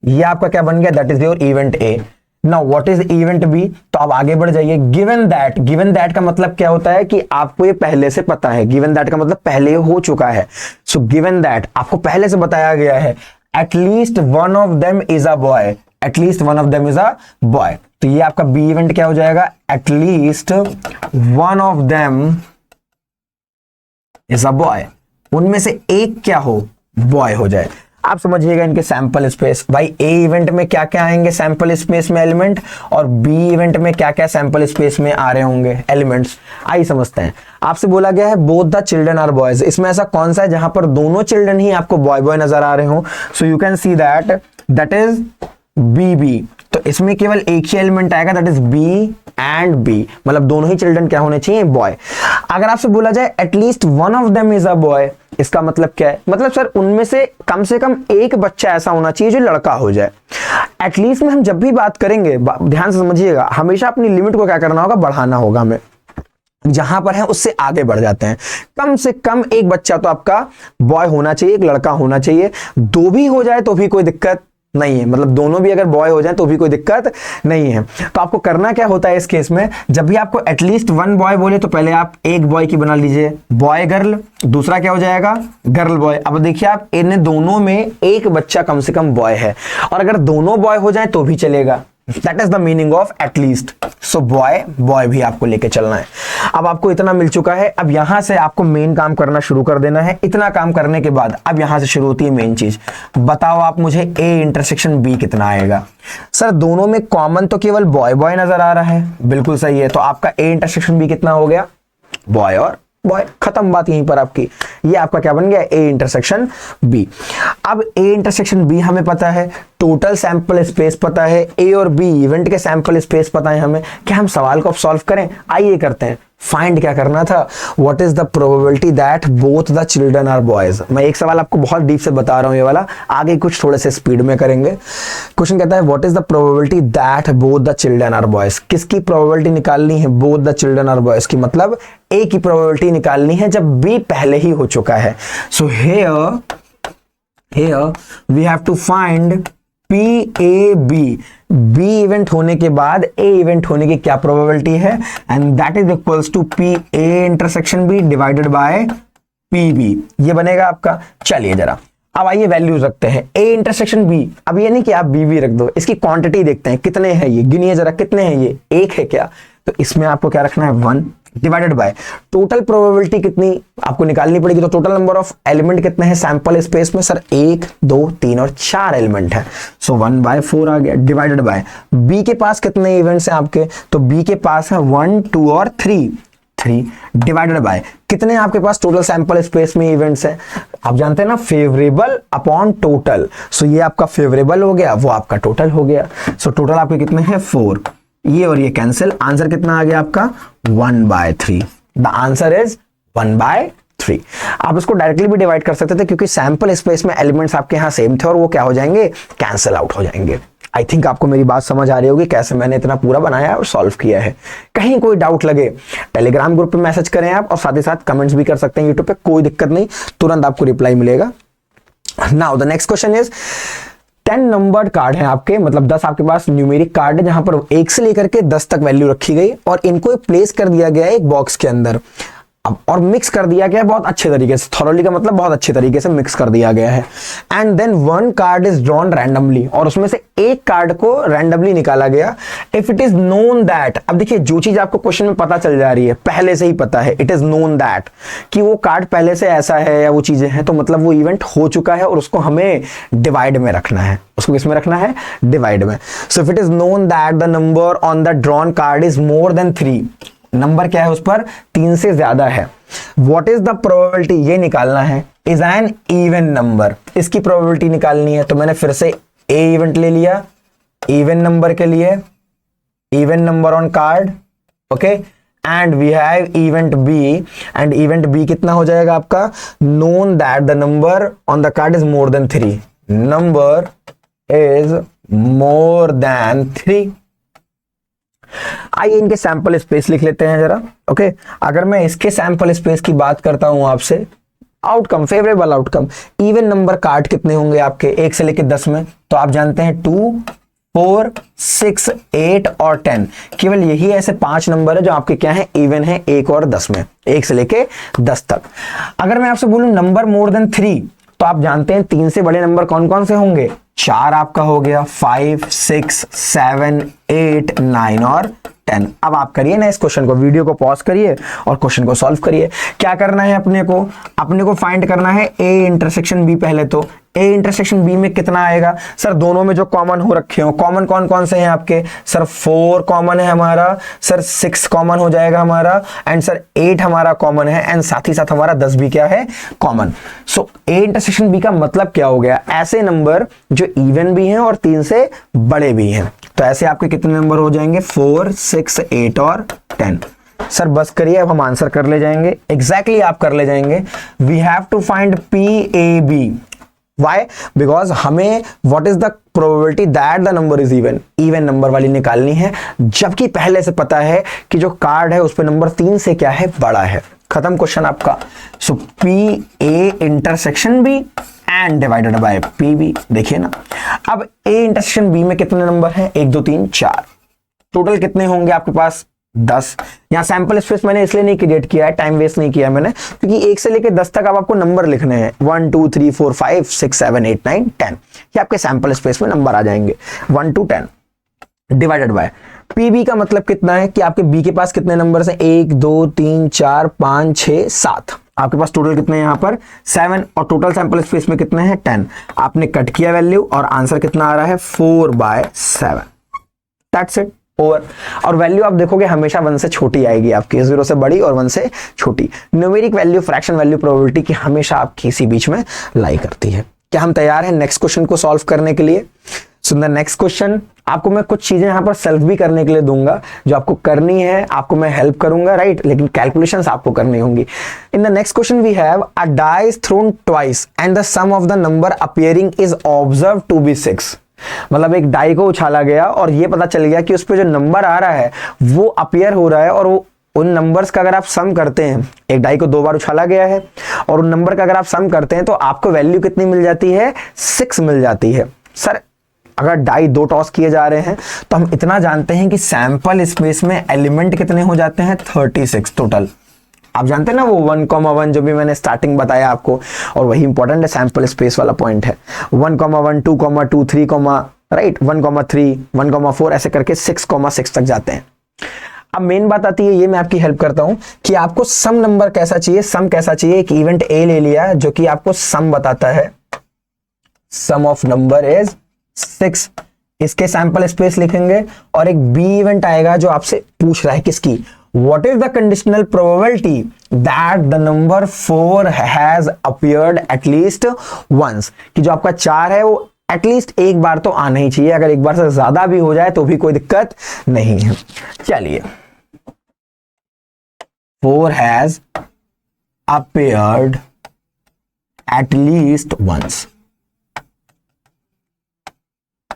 ये आपका क्या बन गया, that is your event A. Now what is event B, तो आप आगे बढ़ जाइए। गिवन दैट, गिवन दैट का मतलब क्या होता है कि आपको ये पहले से पता है। गिवन दैट का मतलब पहले हो चुका है। सो गिवन दैट आपको पहले से बताया गया है, at least one of them is a boy, at least one of them is a boy. तो ये आपका बी इवेंट क्या हो जाएगा, at least one of them is a boy, उनमें से एक क्या हो, बॉय हो जाए। आप समझिएगा इनके सैंपल स्पेस, भाई ए इवेंट में क्या क्या आएंगे सैंपल स्पेस में एलिमेंट, और बी इवेंट में क्या क्या सैंपल स्पेस में आ रहे होंगे एलिमेंट्स। आइए समझते हैं। आपसे बोला गया है both the children are boys, इसमें ऐसा कौन सा है जहां पर दोनों चिल्ड्रन ही आपको बॉय बॉय नजर आ रहे हो। So you can see that that is B B. तो इसमें केवल एक ही एलिमेंट आएगा, that is B and B, मतलब दोनों ही चिल्ड्रन क्या होने चाहिए, बॉय। अगर आपसे बोला जाए at least one of them is a boy, इसका मतलब क्या है, मतलब सर उनमें से कम एक बच्चा ऐसा होना चाहिए जो लड़का हो जाए। एटलीस्ट में हम जब भी बात करेंगे, ध्यान से समझिएगा, हमेशा अपनी लिमिट को क्या करना होगा, बढ़ाना होगा हमें। जहां पर है उससे आगे बढ़ जाते हैं। कम से कम एक बच्चा तो आपका बॉय होना चाहिए, एक लड़का होना चाहिए। 2 भी हो जाए तो भी कोई दिक्कत नहीं है, मतलब दोनों भी अगर बॉय हो जाए तो भी कोई दिक्कत नहीं है। तो आपको करना क्या होता है इस केस में, जब भी आपको एटलीस्ट वन बॉय बोले तो पहले आप एक बॉय की बना लीजिए, बॉय गर्ल, दूसरा क्या हो जाएगा, गर्ल बॉय। अब देखिए आप, इन दोनों में एक बच्चा कम से कम बॉय है, और अगर दोनों बॉय हो जाए तो भी चलेगा। That is the meaning of at least. So boy boy भी आपको लेके चलना है। अब आपको इतना मिल चुका है, अब यहां से आपको मेन काम करना शुरू कर देना है। इतना काम करने के बाद अब यहां से शुरू होती है मेन चीज। बताओ आप मुझे ए इंटरसेक्शन बी कितना आएगा। सर दोनों में कॉमन तो केवल बॉय बॉय नजर आ रहा है, बिल्कुल सही है। तो आपका ए इंटरसेक्शन बी कितना हो गया, बॉय और बॉय, खत्म बात यहीं पर आपकी। ये आपका क्या बन गया, ए इंटरसेक्शन बी। अब ए इंटरसेक्शन बी हमें पता है, टोटल सैंपल स्पेस पता है, ए और बी इवेंट के सैंपल स्पेस पता है हमें। क्या हम सवाल को अब सॉल्व करें, आइए करते हैं। फाइंड क्या करना था, what is the probability that both the children are boys. मैं एक सवाल आपको बहुत डीप से बता रहा हूं, ये वाला आगे कुछ थोड़े से स्पीड में करेंगे। क्वेश्चन कहता है what is the probability that both the children are boys. किसकी प्रोबेबिलिटी निकालनी है, both the children are boys की, मतलब ए की प्रोबेबिलिटी निकालनी है जब बी पहले ही हो चुका है। So here we have to find P A B, B event होने के बाद ए इवेंट होने की क्या प्रोबेबिलिटी है, and that is equals to P A intersection B divided by P B. ये बनेगा आपका। चलिए जरा अब आइए वैल्यूज रखते हैं। ए इंटरसेक्शन बी, अब ये नहीं कि आप बी भी रख दो, इसकी क्वांटिटी देखते हैं कितने हैं ये, गिनिए जरा कितने हैं ये, एक है क्या, तो इसमें आपको क्या रखना है 1, डिवाइडेड बाय टोटल प्रोबेबिलिटी कितनी आपको निकालनी पड़ेगी, तो टोटल नंबर ऑफ एलिमेंट कितने हैं सैंपल स्पेस में, सर 1 2 3 और 4 एलिमेंट है, सो 1/4 आ गया, डिवाइडेड बाय बी के पास कितने इवेंट्स हैं आपके, तो बी के पास है 1 2 और 3 डिवाइडेड बाय कितने आपके पास टोटल सैंपल स्पेस में इवेंट्स हैं, आप जानते हैं ना फेवरेबल अपॉन टोटल, सो ये आपका फेवरेबल हो गया, वो आपका टोटल हो गया, सो टोटल आपके कितने हैं 4, ये और ये कैंसिल, आंसर कितना आ गया आपका 1/3, द आंसर इज 1/3। आप इसको डायरेक्टली भी डिवाइड कर सकते थे क्योंकि सैंपल स्पेस में एलिमेंट्स आपके यहाँ सेम थे और वो क्या हो जाएंगे, कैंसिल आउट हो जाएंगे। आई थिंक आपको मेरी बात समझ आ रही होगी कैसे मैंने इतना पूरा बनाया और सॉल्व किया है। कहीं कोई डाउट लगे टेलीग्राम ग्रुप पे मैसेज करें आप, और साथ ही साथ कमेंट्स भी कर सकते हैं यूट्यूब पे, कोई दिक्कत नहीं, तुरंत आपको रिप्लाई मिलेगा। Now the next question is 10 numbered card है आपके, मतलब 10 आपके पास न्यूमेरिक कार्ड है जहां पर 1 से लेकर के 10 तक वैल्यू रखी गई और इनको प्लेस कर दिया गया है एक बॉक्स के अंदर और मिक्स कर दिया गया है बहुत अच्छे तरीके से, थॉरोली का मतलब बहुत अच्छे तरीके से मिक्स कर दिया गया है। And then one card is drawn randomly, और उसमें से एक कार्ड को रैंडमली निकाला गया। If it is known that, अब देखिए जो चीज आपको क्वेश्चन में पता चल जा रही है, पहले से ही पता है, इट इज नोन दैट कि वो कार्ड पहले से ऐसा है या वो चीजें हैं, तो मतलब वो इवेंट हो चुका है और उसको हमें डिवाइड में रखना है। उसको किस में रखना है, डिवाइड में। So if it is known that the number on the drawn card is more than 3, number क्या है उस पर 3 से ज्यादा है, व्हाट इज द प्रोबेबिलिटी, ये निकालना है, इज एन इवन नंबर, इसकी प्रोबेबिलिटी निकालनी है। तो मैंने फिर से ए इवेंट ले लिया, इवन नंबर के लिए, even number on card, okay, and we have event B, and event B कितना हो जाएगा आपका, known that the number on the card is more than 3, number is more than 3। आइए इनके सैंपल स्पेस लिख लेते हैं जरा, ओके। अगर मैं इसके सैंपल स्पेस की बात करता हूं आपसे, outcome, favourable outcome, even number card कितने होंगे आपके 1 से लेकर 10 में, तो आप जानते हैं 2 4 6 8 और 10, केवल यही ऐसे 5 नंबर है जो आपके क्या है, इवन है 1 और 10 में, 1 से लेके 10 तक। अगर मैं आपसे बोलूं नंबर मोर देन 3, तो आप जानते हैं 3 से बड़े नंबर कौन कौन से होंगे, 4 आपका हो गया, 5 6 7 8 9 और 10। अब आप करिए ना इस क्वेश्चन को, वीडियो को पॉज करिए और क्वेश्चन को सॉल्व करिए। क्या करना है अपने को फाइंड करना है ए इंटरसेक्शन बी। पहले तो ए इंटरसेक्शन बी में कितना आएगा, सर दोनों में जो कॉमन हो रखे हो, कॉमन कौन कौन से हैं आपके, सर 4 कॉमन है हमारा, सर 6 कॉमन हो जाएगा हमारा, एंड सर 8 हमारा कॉमन है, एंड साथ ही साथ हमारा 10 भी क्या है, common. So A intersection B का मतलब क्या हो गया, ऐसे नंबर जो इवन भी हैं और 3 से बड़े भी हैं। तो ऐसे आपके कितने नंबर हो जाएंगे, 4 6 8 और 10। सर बस करिए, अब हम आंसर कर ले जाएंगे, एग्जैक्टली आप कर ले जाएंगे। We have to find PAB। Why? Because हमें what is the probability that the number is even, even number वाली निकालनी है, जबकि पहले से पता है कि जो कार्ड है उस पे नंबर 3 से क्या है, बड़ा है। खत्म क्वेश्चन आपका। सो PA intersection B and divided by PB। देखिए ना, अब A इंटरसेक्शन B में कितने नंबर हैं, 1 2 3 4, टोटल कितने होंगे आपके पास, 10। यहाँ सैंपल स्पेस मैंने इसलिए नहीं क्रिएट किया है, टाइम वेस्ट नहीं किया मैंने, क्योंकि 1 से लेकर 10 तक अब आपको नंबर लिखने हैं, 1 2 3 4 5 6 7 8 9 10, ये आपके सैंपल स्पेस में नंबर आ जाएंगे 1 to 10 डिवाइडेड बाय PB का मतलब कितना है कि आपके B के पास कितने नंबर हैं, 1 2 3 4 5 6 7, आपके पास टोटल कितने हैं यहाँ पर 7, और टोटल सैंपल स्पेस में कितने हैं 10। आपने कट किया वैल्यू और आंसर कितना आ रहा है 4/7, दैट्स इट, ओवर। और वैल्यू आप देखोगे हमेशा 1 से छोटी आएगी आपकी, 0 से बड़ी और 1 से छोटी। Numeric value, fraction value, probability की हमेशा आपकी इसी बीच में लाई करती है। क्या हम तैयार हैं नेक्स्ट क्वेश्चन को सॉल्व करने के लिए? सो द नेक्स्ट क्वेश्चन, आपको मैं कुछ चीजें यहां पर सेल्फ भी करने के लिए दूंगा, जो आपको करनी है, आपको मैं हेल्प करूंगा, राइट, लेकिन कैलकुलेशंस आपको करनी होंगी। In the next question we have a die is thrown twice and the sum of the number appearing is observe to be 6। मतलब एक डाई को उछाला गया और ये पता चल गया कि उस पर जो नंबर आ रहा है वो अपीयर हो रहा है, और वो उन नंबर्स का अगर आप सम करते हैं, एक डाई को 2 बार उछाला गया है और उन नंबर का अगर आप सम करते हैं तो आपको वैल्यू कितनी मिल जाती है, 6 मिल जाती है। सर अगर डाई 2 टॉस किए जा रहे हैं तो हम इतना जानते हैं कि सैंपल स्पेस में एलिमेंट कितने हो जाते हैं, 36 टोटल। आप जानते हैं ना वो 1,1 जो भी मैंने स्टार्टिंग बताया आपको, और वही इंपॉर्टेंट है, सैंपल स्पेस वाला पॉइंट है। 1,1 2,2 3, राइट, 1,3 1,4 ऐसे करके 6,6 तक जाते हैं। अब मेन बात आती है, ये मैं आपकी हेल्प करता हूं कि आपको सम नंबर कैसा चाहिए, सम कैसा चाहिए। एक इवेंट ए ले लिया जो कि आपको सम बताता है, सम ऑफ नंबर इज 6, इसके सैंपल स्पेस लिखेंगे। और एक बी इवेंट आएगा जो आपसे पूछ रहा है किसकी, what is the conditional probability that the number 4 has appeared at least once, कि जो आपका 4 है वो एटलीस्ट एक बार तो आना ही चाहिए, अगर एक बार से ज्यादा भी हो जाए तो भी कोई दिक्कत नहीं है। चलिए, 4 हैज अपीयर्ड एटलीस्ट वंस।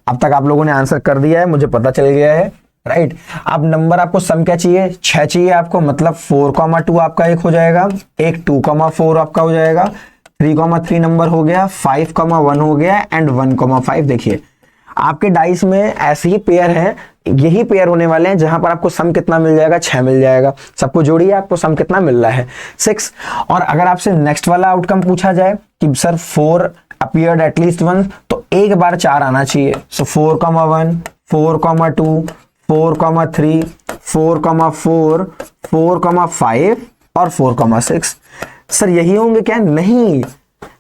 अब तक आप लोगों ने आंसर कर दिया है, मुझे पता चल गया है, राइट। अब नंबर आपको सम क्या चाहिए, 6 चाहिए आपको, मतलब 4,2 आपका एक हो जाएगा, एक 2,4 आपका हो जाएगा, 3,3 नंबर हो गया, 5,1 हो गया एंड 1,5। देखिए आपके डाइस में ऐसे ही पेयर हैं, यही पेयर होने वाले हैं जहां पर आपको सम कितना मिल जाएगा, 6 मिल जाएगा। सबको जोड़िए, आपको सम कितना मिल रहा है, 6। और अगर आपसे नेक्स्ट वाला आउटकम पूछा जाए कि सर 4 अपीयर्ड एटलीस्ट वन, तो एक बार 4 आना चाहिए। सो 4,1, 4,2, 4,3, 4,4, 4,5 और 4,6। सर यही होंगे क्या, नहीं,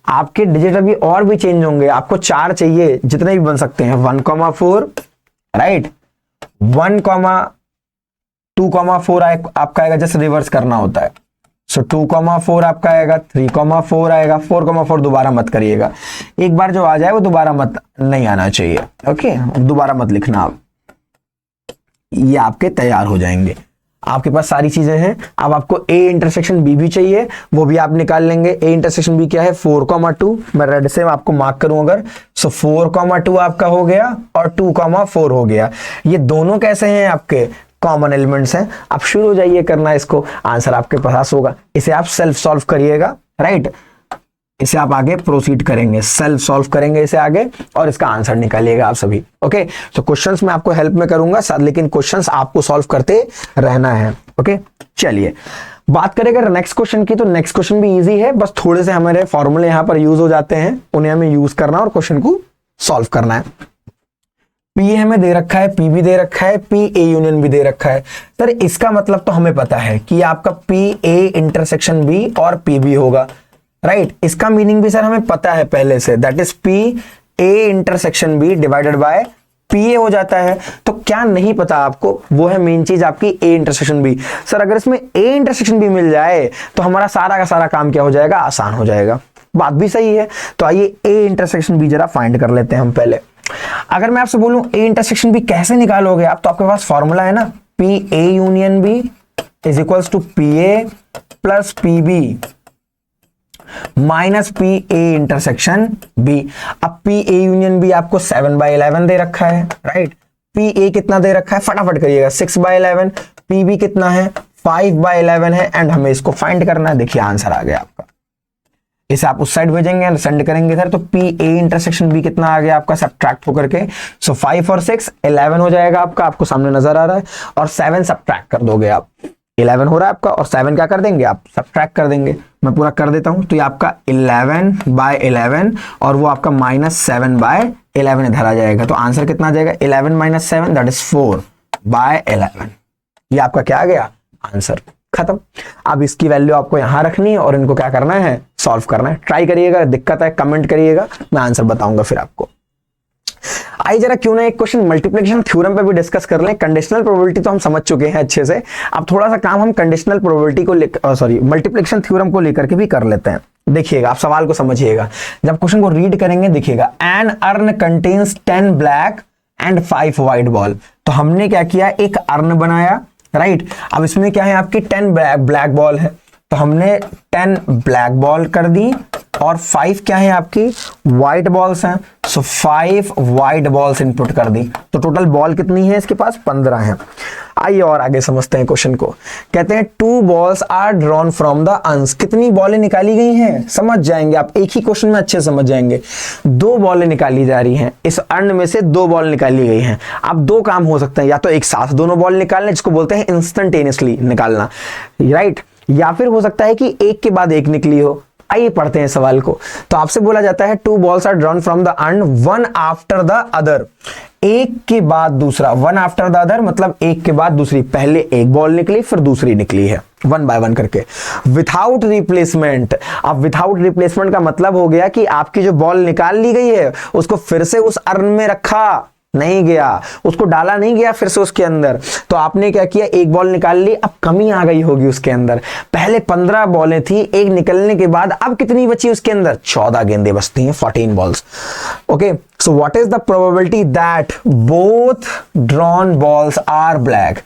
आपके डिजिट अभी और भी चेंज होंगे। आपको 4 चाहिए, जितने भी बन सकते हैं, 1,4, राइट, 1,2,4 आपका आएगा, जस्ट रिवर्स करना होता है। सो 2,4 आपका आएगा, 3,4 आएगा, 4,4 दोबारा मत करिएगा, एक बार जो आ जाए वो दोबारा मत नहीं आना चाहिए, ओके, दोबारा मत लिखना आप, ये आपके तैयार हो जाएंगे। आपके पास सारी चीजें हैं। अब आपको ए इंटरसेक्शन बी भी चाहिए, वो भी आप निकाल लेंगे। ए इंटरसेक्शन बी क्या है, 4,2, मैं रेड से आपको मार्क करूं अगर, सो 4,2 आपका हो गया और 2,4 हो गया। ये दोनों कैसे हैं, आपके कॉमन एलिमेंट्स हैं। आप शुरू हो जाइए करना इसको, आंसर आपके पास होगा। इसे आप सेल्फ सॉल्व करिएगा, राइट, इसे आप आगे प्रोसीड करेंगे, सेल्फ सॉल्व करेंगे इसे आगे और इसका आंसर निकालिएगा आप सभी, ओके। तो क्वेश्चंस मैं आपको हेल्प में करूंगा, लेकिन क्वेश्चंस आपको सॉल्व करते रहना है, ओके। चलिए बात करें अगर नेक्स्ट क्वेश्चन की, तो नेक्स्ट क्वेश्चन भी इजी है, बस थोड़े से हमारे फॉर्मूले यहां पर यूज हो जाते हैं, उन्हें हमें यूज करना और क्वेश्चन को सॉल्व करना है। पी हमें दे रखा है, पी भी दे रखा है, पी ए यूनियन भी दे रखा है। सर इसका मतलब तो हमें पता है कि आपका पी ए इंटरसेक्शन बी और पी बी होगा, राइट। इसका मीनिंग भी सर हमें पता है पहले से, that is P A intersection B divided by P A हो जाता है। तो क्या नहीं पता आपको, वो है मेन चीज आपकी ए इंटरसेक्शन बी। सर अगर इसमें ए इंटरसेक्शन बी मिल जाए तो हमारा सारा का सारा काम क्या हो जाएगा, आसान हो जाएगा। बात भी सही है। तो आइए ए इंटरसेक्शन बी जरा फाइंड कर लेते हैं हम पहले। अगर मैं आपसे बोलूं ए इंटरसेक्शन बी कैसे निकालोगे आप, तो आपके पास फॉर्मूला है ना, P A union B is equals to P A plus P B minus P A intersection B. अब पी ए यूनियन बी आपको 7/11 दे रखा है, राइट। पी ए कितना दे रखा है, फटाफट करिएगा, 6/11। पी बी कितना है, 5/11 है एंड हमें इसको फाइंड करना है। देखिए आंसर आ गया आपका, इसे आप उस साइड भेजेंगे एंड सेंड करेंगे इधर, तो पी ए इंटरसेक्शन बी कितना आ गया आपका, सब्ट्रैक्ट होकर के। सो 5 और 6 11 हो जाएगा आपका, आपको सामने नजर आ रहा है, और 7 सब्ट्रैक्ट कर दोगे आप, 11 हो रहा है आपका, और 7 क्या कर देंगे आप, सब्ट्रैक्ट कर देंगे। मैं पूरा कर देता हूं, तो ये आपका 11/11 और वो आपका -7/11 इधर आ जाएगा। तो आंसर कितना आ जाएगा, 11 - 7 दैट इज 4/11। ये आपका क्या आ गया, आंसर, खत्म। अब इसकी वैल्यू आपको यहां रखनी है और इनको क्या करना है, सॉल्व करना है। ट्राई करिएगा, दिक्कत है कमेंट करिएगा, मैं आंसर बताऊंगा फिर आपको। आइए जरा क्यों ना एक क्वेश्चन मल्टीप्लिकेशन थ्योरम पे भी डिस्कस कर लें। कंडीशनल प्रोबेबिलिटी तो हम समझ चुके हैं अच्छे से, अब थोड़ा सा काम हम कंडीशनल प्रोबेबिलिटी को मल्टीप्लिकेशन थ्योरम को लेकर के भी कर लेते हैं। देखिएगा आप सवाल को समझिएगा, जब क्वेश्चन को रीड करेंगे देखिएगा, an urn contains 10 black and 5 white ball. तो हमने क्या किया, एक अर्न बनाया, राइट। अब इसमें क्या है, आपकी 10 ब्लैक बॉल है, तो हमने 10 ब्लैक बॉल कर दी और 5 क्या है आपकी, व्हाइट बॉल्स हैं। सो 5 व्हाइट बॉल्स इनपुट कर दी, तो टोटल बॉल कितनी है इसके पास, 15 है। आइए और आगे समझते हैं क्वेश्चन को। कहते हैं 2 balls are drawn from the urns. कितनी बॉलें निकाली गई हैं, समझ जाएंगे आप, एक ही क्वेश्चन में अच्छे समझ जाएंगे। 2 बॉलें निकाली जा रही हैं, इस अर्न में से 2 बॉल निकाली गई हैं। अब 2 काम हो सकते हैं, या तो एक साथ दोनों बॉल निकालने, जिसको बोलते हैं इंस्टेंटेनियसली निकालना, राइट, या फिर हो सकता है कि एक के बाद एक निकली हो। आइए पढ़ते हैं सवाल को। तो आपसे बोला जाता है two balls are drawn from the urn one after the other, एक के बाद दूसरा, वन आफ्टर द अदर मतलब एक के बाद दूसरी, पहले एक बॉल निकली फिर दूसरी निकली है, वन बाय वन करके, विथाउट रिप्लेसमेंट। अब विथाउट रिप्लेसमेंट का मतलब हो गया कि आपकी जो बॉल निकाल ली गई है उसको फिर से उस अर्न में रखा नहीं गया, उसको डाला नहीं गया फिर से उसके अंदर। तो आपने क्या किया, एक बॉल निकाल ली, अब कमी आ गई होगी उसके अंदर। पहले 15 बॉलें थी, एक निकलने के बाद अब कितनी बची उसके अंदर, 14 गेंदें बचती हैं, 14 balls. Okay, so what is the probability that both drawn balls are black.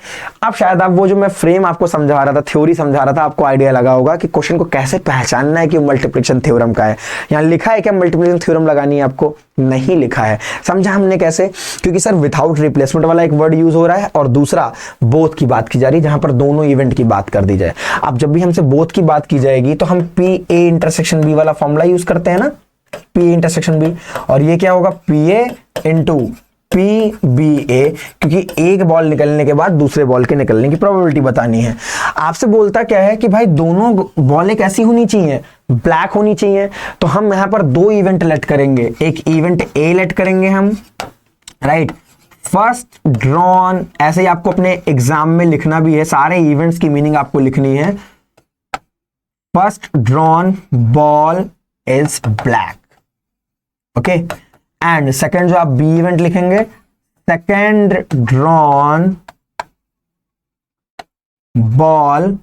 अब शायद आप वो जो मैं फ्रेम आपको समझा रहा था, थ्योरी समझा रहा था, आपको आइडिया लगा होगा कि क्वेश्चन को कैसे पहचानना है कि मल्टीप्लिकेशन थ्योरम का है। यहाँ लिखा है क्या मल्टीप्लिकेशन थ्योरम लगानी है आपको, नहीं लिखा है। समझा हमने कैसे, क्योंकि सर विथआउट रिप्लेसमेंट वाला एक वर्ड यूज हो रहा है और दूसरा बोथ की बात की जा रही है, जहां पर दोनों इवेंट की बात कर दी जाए। अब जब भी हमसे बोथ की बात की जाएगी तो हम पी ए इंटरसेक्शन बी वाला फॉर्मूला यूज करते हैं ना, पी इंटरसेक्शन बी, और ये क्या होगा, P A into P B A, क्योंकि एक बॉल निकलने के बाद दूसरे बॉल के निकलने की प्रोबेबिलिटी बतानी है। आपसे बोलता क्या है कि भाई दोनों बॉलें कैसी होनी चाहिए, ब्लैक होनी चाहिए। तो हम यहां पर दो इवेंट लेट करेंगे, एक इवेंट ए लेट करेंगे हम, राइट, फर्स्ट ड्रॉन, ऐसे ही आपको अपने एग्जाम में लिखना भी है, सारे इवेंट्स की मीनिंग आपको लिखनी है। First drawn ball is black, okay, and second जो आप बी इवेंट लिखेंगे, second drawn ball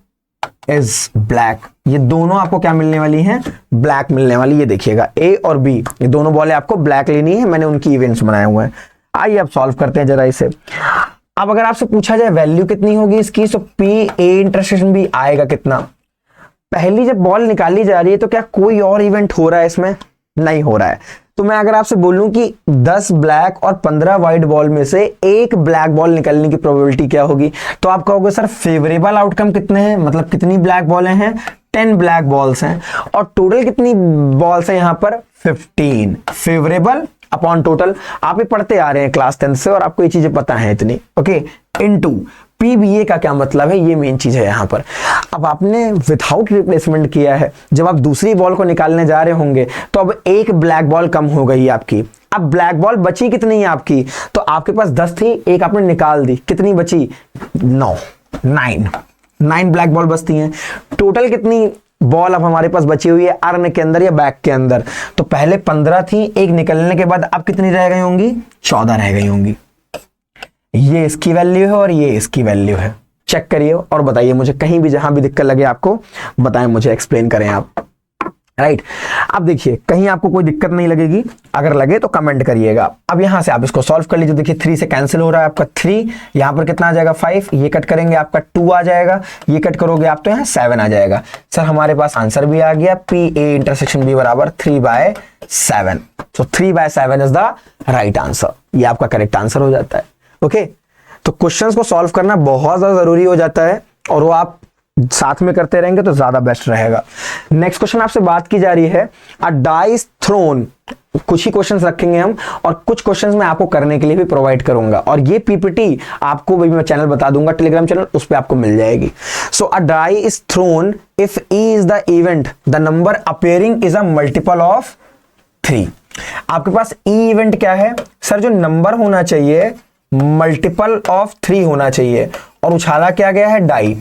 is black. ये दोनों आपको क्या मिलने वाली हैं, ब्लैक मिलने वाली। ये देखिएगा ए और बी, ये दोनों बॉलें आपको ब्लैक लेनी है, मैंने उनकी इवेंट्स बनाए हुए हैं। आइए अब सॉल्व करते हैं जरा इसे। अब अगर आपसे पूछा जाए वैल्यू कितनी होगी इसकी, तो पी ए इंटरसेक्शन बी आएगा कितना। पहली जब बॉल निकाली जा रही है तो क्या कोई और इवेंट हो रहा है इसमें, नहीं हो रहा है। तो मैं अगर आपसे बोलूं कि 10 ब्लैक और 15 व्हाइट बॉल में से एक ब्लैक बॉल निकलने की प्रोबेबिलिटी क्या होगी, तो आप कहोगे सर फेवरेबल आउटकम कितने हैं, मतलब कितनी ब्लैक बॉलें हैं, 10 ब्लैक बॉल्स हैं, और टोटल कितनी बॉल्स हैं यहां पर, 15। फेवरेबल अपॉन टोटल, आप ही पढ़ते आ रहे हैं क्लास 10 से और आपको ये चीजें पता है इतनी, ओके, इनटू पीबीए का क्या मतलब है, ये मेन चीज है यहां पर। अब आपने विथआउट रिप्लेसमेंट किया है, जब आप दूसरी बॉल को निकालने जा रहे होंगे तो अब एक ब्लैक बॉल कम हो गई आपकी। अब ब्लैक बॉल बची कितनी है आपकी, तो आपके पास 10 थी, एक आपने निकाल दी, कितनी बची, 9 ब्लैक बॉल बचती हैं। टोटल कितनी बॉल अब हमारे पास बची हुई है अर्न के अंदर या बैक के अंदर, तो पहले 15 थी, एक निकलने के बाद अब कितनी रह गई होंगी, 14 रह गई होंगी। ये इसकी वैल्यू है और ये इसकी वैल्यू है, चेक करिए और बताइए मुझे, कहीं भी जहां भी दिक्कत लगे आपको बताएं, मुझे एक्सप्लेन करें आप, राइट। अब देखिए कहीं आपको कोई दिक्कत नहीं लगेगी, अगर लगे तो कमेंट करिएगा। अब यहां से आप इसको सॉल्व कर लीजिए। देखिए 3 से कैंसिल हो रहा है आपका 3, यहां पर कितना आ जाएगा 5, ये कट करेंगे आपका 2 आ जाएगा, ये कट करोगे आप तो यहाँ 7 आ जाएगा। सर हमारे पास आंसर भी आ गया, पी ए इंटरसेक्शन बी बराबर 3/7। सो 3/7 इज द राइट आंसर, ये आपका करेक्ट आंसर हो जाता है। ओके, तो क्वेश्चंस को सॉल्व करना बहुत ज्यादा जरूरी हो जाता है और वो आप साथ में करते रहेंगे तो ज्यादा बेस्ट रहेगा। नेक्स्ट क्वेश्चन आपसे बात की जा रही है, अ डाइस थ्रोन। कुछ ही क्वेश्चंस रखेंगे हम और कुछ क्वेश्चंस मैं आपको करने के लिए भी प्रोवाइड करूंगा, और ये पीपीटी आपको भी मैं चैनल बता दूंगा, टेलीग्राम चैनल, उस पे आपको मिल जाएगी। So a die is thrown if E is the event, the number appearing is a multiple of 3। आपके पास ई इवेंट क्या है सर, जो नंबर होना चाहिए मल्टीपल ऑफ 3 होना चाहिए, और उछाला क्या गया है, die,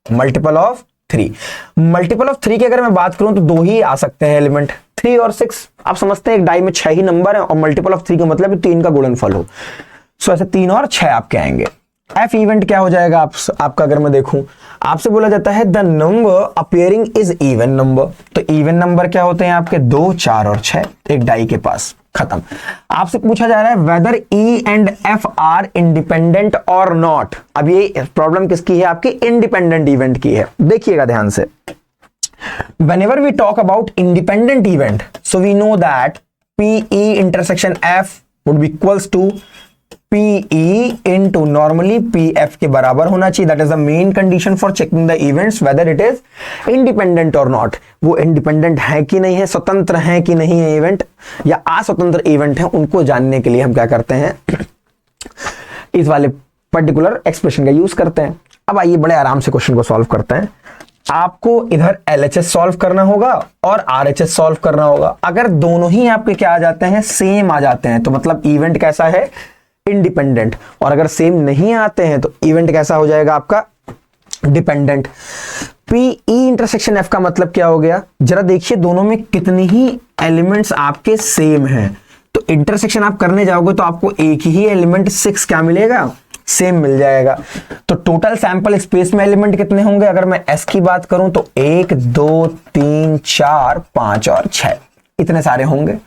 multiple of 3। Multiple of 3 की अगर मैं बात करूं तो 2 ही आ सकते हैं एलिमेंट, 3 और 6। आप समझते हैं एक डाई में 6 ही नंबर है और मल्टीपल ऑफ 3 का मतलब 3 का गुणनफल हो। सो ऐसे 3 और 6 आपके आएंगे। एफ इवेंट क्या हो जाएगा आपका, अगर मैं देखूं आपसे बोला जाता है the number appearing is even number. तो इवन नंबर क्या होते हैं आपके, 2, 4 और 6 एक डाई के पास, खत्म। आपसे पूछा जा रहा है whether E and F are independent और नॉट। अब ये प्रॉब्लम किसकी है, आपकी इंडिपेंडेंट इवेंट की है। देखिएगा ध्यान से, whenever we talk about independent event, so we know that PE intersection F would be equals to PE into normally PF के बराबर होना चाहिए। That is the main condition for checking the events whether it is independent or not। वो independent है कि नहीं है, स्वतंत्र है कि नहीं है इवेंट, या अस्वतंत्र इवेंट है, उनको जानने के लिए हम क्या करते हैं, इस वाले पर्टिकुलर एक्सप्रेशन का यूज करते हैं। अब आइए बड़े आराम से क्वेश्चन को सॉल्व करते हैं। आपको इधर LHS सॉल्व करना होगा और RHS सॉल्व करना होगा। अगर दोनों ही आपके क्या आ जाते हैं, सेम आ जाते हैं, तो मतलब इवेंट कैसा है, इंडिपेंडेंट। और अगर सेम नहीं आते हैं तो इवेंट कैसा हो जाएगा आपका, डिपेंडेंट। PE इंटरसेक्शन F का मतलब क्या हो गया, जरा देखिए दोनों में कितनी ही एलिमेंट्स आपके सेम हैं। तो इंटरसेक्शन आप करने जाओगे तो आपको एक ही एलिमेंट 6 क्या मिलेगा, सेम मिल जाएगा। तो टोटल सैंपल स्पेस में एलिमेंट कितने होंगे, अगर मैं S की बात करूं तो 1 2 3 4 5 और 6, इतने सारे होंगे।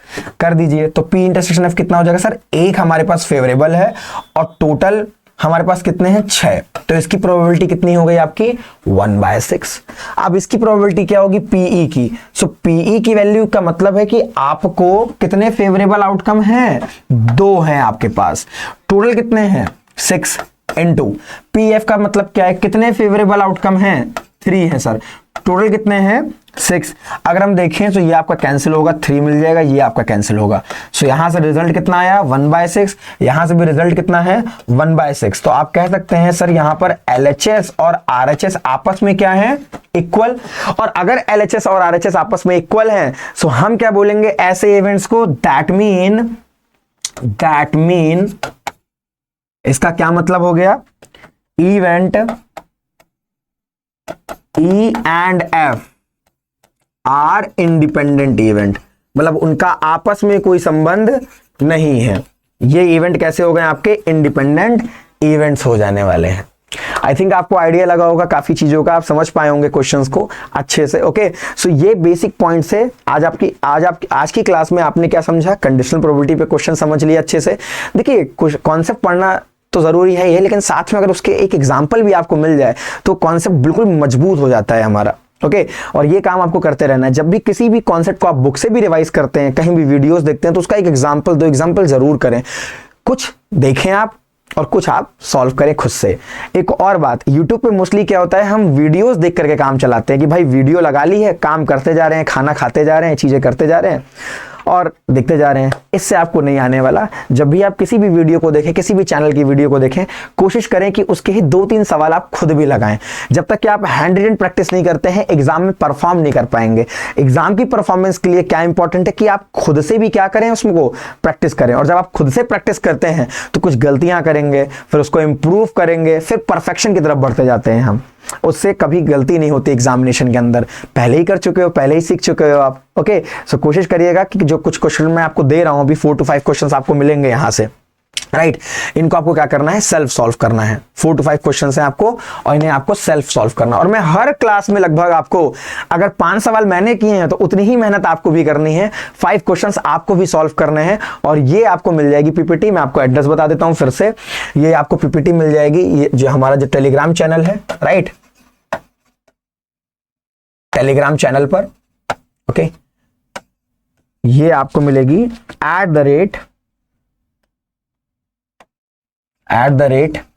कर दीजिए। तो P इंटरसेक्शन F कितना हो जाएगा सर, एक हमारे पास फेवरेबल है और टोटल हमारे पास कितने हैं, 6। तो इसकी प्रोबेबिलिटी कितनी हो गई आपकी, 1/6। अब इसकी प्रोबेबिलिटी क्या होगी, PE की। सो PE की वैल्यू का मतलब है कि आपको कितने फेवरेबल आउटकम हैं, 2 हैं आपके पास। टोटल कितने हैं, 6 इनटू PF का मतलब क्या है, कितने फेवरेबल आउटकम हैं, 3 है सर। टोटल कितने हैं, 6। अगर हम देखें तो ये आपका कैंसिल होगा, 3 मिल जाएगा, ये आपका कैंसिल होगा। सो यहां से रिजल्ट कितना आया, 1/6। यहां से भी रिजल्ट कितना है, 1/6। तो आप कह सकते हैं सर यहां पर LHS और RHS आपस में क्या है, इक्वल। और अगर LHS और RHS आपस में इक्वल हैं सो हम क्या बोलेंगे ऐसे इवेंट्स को, दैट मीन इसका क्या मतलब हो गया, event E and F are independent event, मतलब उनका आपस में कोई संबंध नहीं है। ये इवेंट कैसे हो गए आपके, इंडिपेंडेंट इवेंट्स हो जाने वाले हैं। आई थिंक आपको आइडिया लगा होगा काफी चीजों का, आप समझ पाए होंगे क्वेश्चंस को अच्छे से। ओके, सो ये बेसिक पॉइंट्स है। आज की क्लास में आपने क्या समझा, कंडीशनल प्रोबेबिलिटी पे क्वेश्चन समझ लिया अच्छे से। देखिए कॉन्सेप्ट पढ़ना तो जरूरी है ये, लेकिन साथ में अगर उसके एक एग्जाम्पल भी आपको मिल जाए तो कॉन्सेप्ट बिल्कुल मजबूत हो जाता है हमारा। ओके, और ये काम आपको करते रहना है। जब भी किसी भी कॉन्सेप्ट को आप बुक से भी रिवाइज करते हैं, कहीं भी वीडियोस देखते हैं, तो उसका एक एग्जाम्पल, 2 एग्जाम्पल जरूर करें। कुछ देखें आप और कुछ आप सॉल्व करें खुद से। एक और बात, YouTube पे मोस्टली क्या होता है, हम वीडियोस देख करके काम चलाते हैं कि भाई वीडियो लगा ली है, काम करते जा रहे हैं, खाना खाते जा रहे हैं, चीजें करते जा रहे हैं और देखते जा रहे हैं। इससे आपको नहीं आने वाला। जब भी आप किसी भी वीडियो को देखें, किसी भी चैनल की वीडियो को देखें, कोशिश करें कि उसके ही 2-3 सवाल आप खुद भी लगाएं। जब तक कि आप हैंड रिटन प्रैक्टिस नहीं करते हैं, एग्जाम में परफॉर्म नहीं कर पाएंगे। एग्जाम की परफॉर्मेंस के लिए क्या इंपॉर्टेंट है कि आप खुद से भी क्या करें, उसको प्रैक्टिस करें। और जब आप खुद से प्रैक्टिस करते हैं तो कुछ गलतियां करेंगे, फिर उसको इंप्रूव करेंगे, फिर परफेक्शन की तरफ बढ़ते जाते हैं हम। उससे कभी गलती नहीं होती एग्जामिनेशन के अंदर, पहले ही कर चुके हो, पहले ही सीख चुके हो आप। ओके, सो कोशिश करिएगा कि जो कुछ क्वेश्चन मैं आपको दे रहा हूं अभी, 4 to 5 क्वेश्चंस आपको मिलेंगे यहां से, राइट। इनको आपको क्या करना है, सेल्फ सॉल्व करना है। 4 to 5 क्वेश्चन है आपको और इन्हें आपको सेल्फ सॉल्व करना। और मैं हर क्लास में लगभग आपको, अगर 5 सवाल मैंने किए हैं तो उतनी ही मेहनत आपको भी करनी है, 5 क्वेश्चंस आपको भी सॉल्व करने हैं। और ये आपको मिल जाएगी PPT। मैं आपको एड्रेस बता देता हूं फिर से, ये आपको PPT मिल जाएगी, ये जो हमारा जो टेलीग्राम चैनल है, राइट, टेलीग्राम चैनल पर। ओके, ये आपको मिलेगी @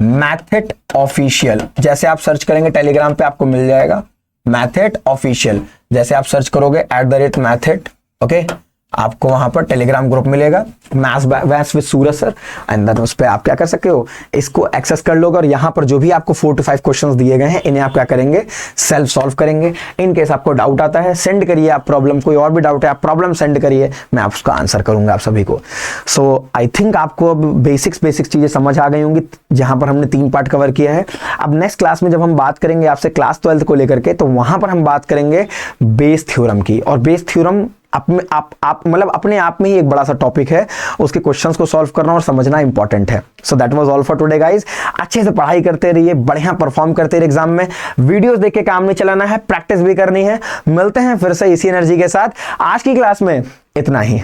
मैथड ऑफिशियल। जैसे आप सर्च करेंगे टेलीग्राम पे आपको मिल जाएगा मैथड ऑफिशियल। जैसे आप सर्च करोगे @ मैथड, ओके, आपको वहां पर टेलीग्राम ग्रुप मिलेगा, maths with Suraj sir. And then उस पर आप क्या कर सकते हो, इसको एक्सेस कर लोगे और यहाँ पर जो भी आपको 4 to 5 क्वेश्चंस दिए गए हैं, इन्हें आप क्या करेंगे, सेल्फ सॉल्व करेंगे। इन केस आपको डाउट आता है, सेंड करिए आप प्रॉब्लम, कोई और भी डाउट है आप प्रॉब्लम सेंड करिए, मैं आप उसका आंसर करूंगा आप सभी को। सो आई थिंक आपको अब बेसिक्स चीजें समझ आ गई होंगी, जहां पर हमने 3 पार्ट कवर किया है। अब नेक्स्ट क्लास में जब हम बात करेंगे आपसे क्लास 12th को लेकर के, तो वहां पर हम बात करेंगे बेस थ्योरम की। और बेस थ्योरम मतलब अपने आप में ही एक बड़ा सा टॉपिक है, उसके क्वेश्चंस को सॉल्व करना और समझना इंपॉर्टेंट है। So that was all for today guys. अच्छे से पढ़ाई करते रहिए, बढ़िया परफॉर्म करते रहिए एग्जाम में, वीडियोस देख के काम नहीं चलाना है, प्रैक्टिस भी करनी है। मिलते हैं फिर से इसी एनर्जी के साथ। आज की क्लास में इतना ही।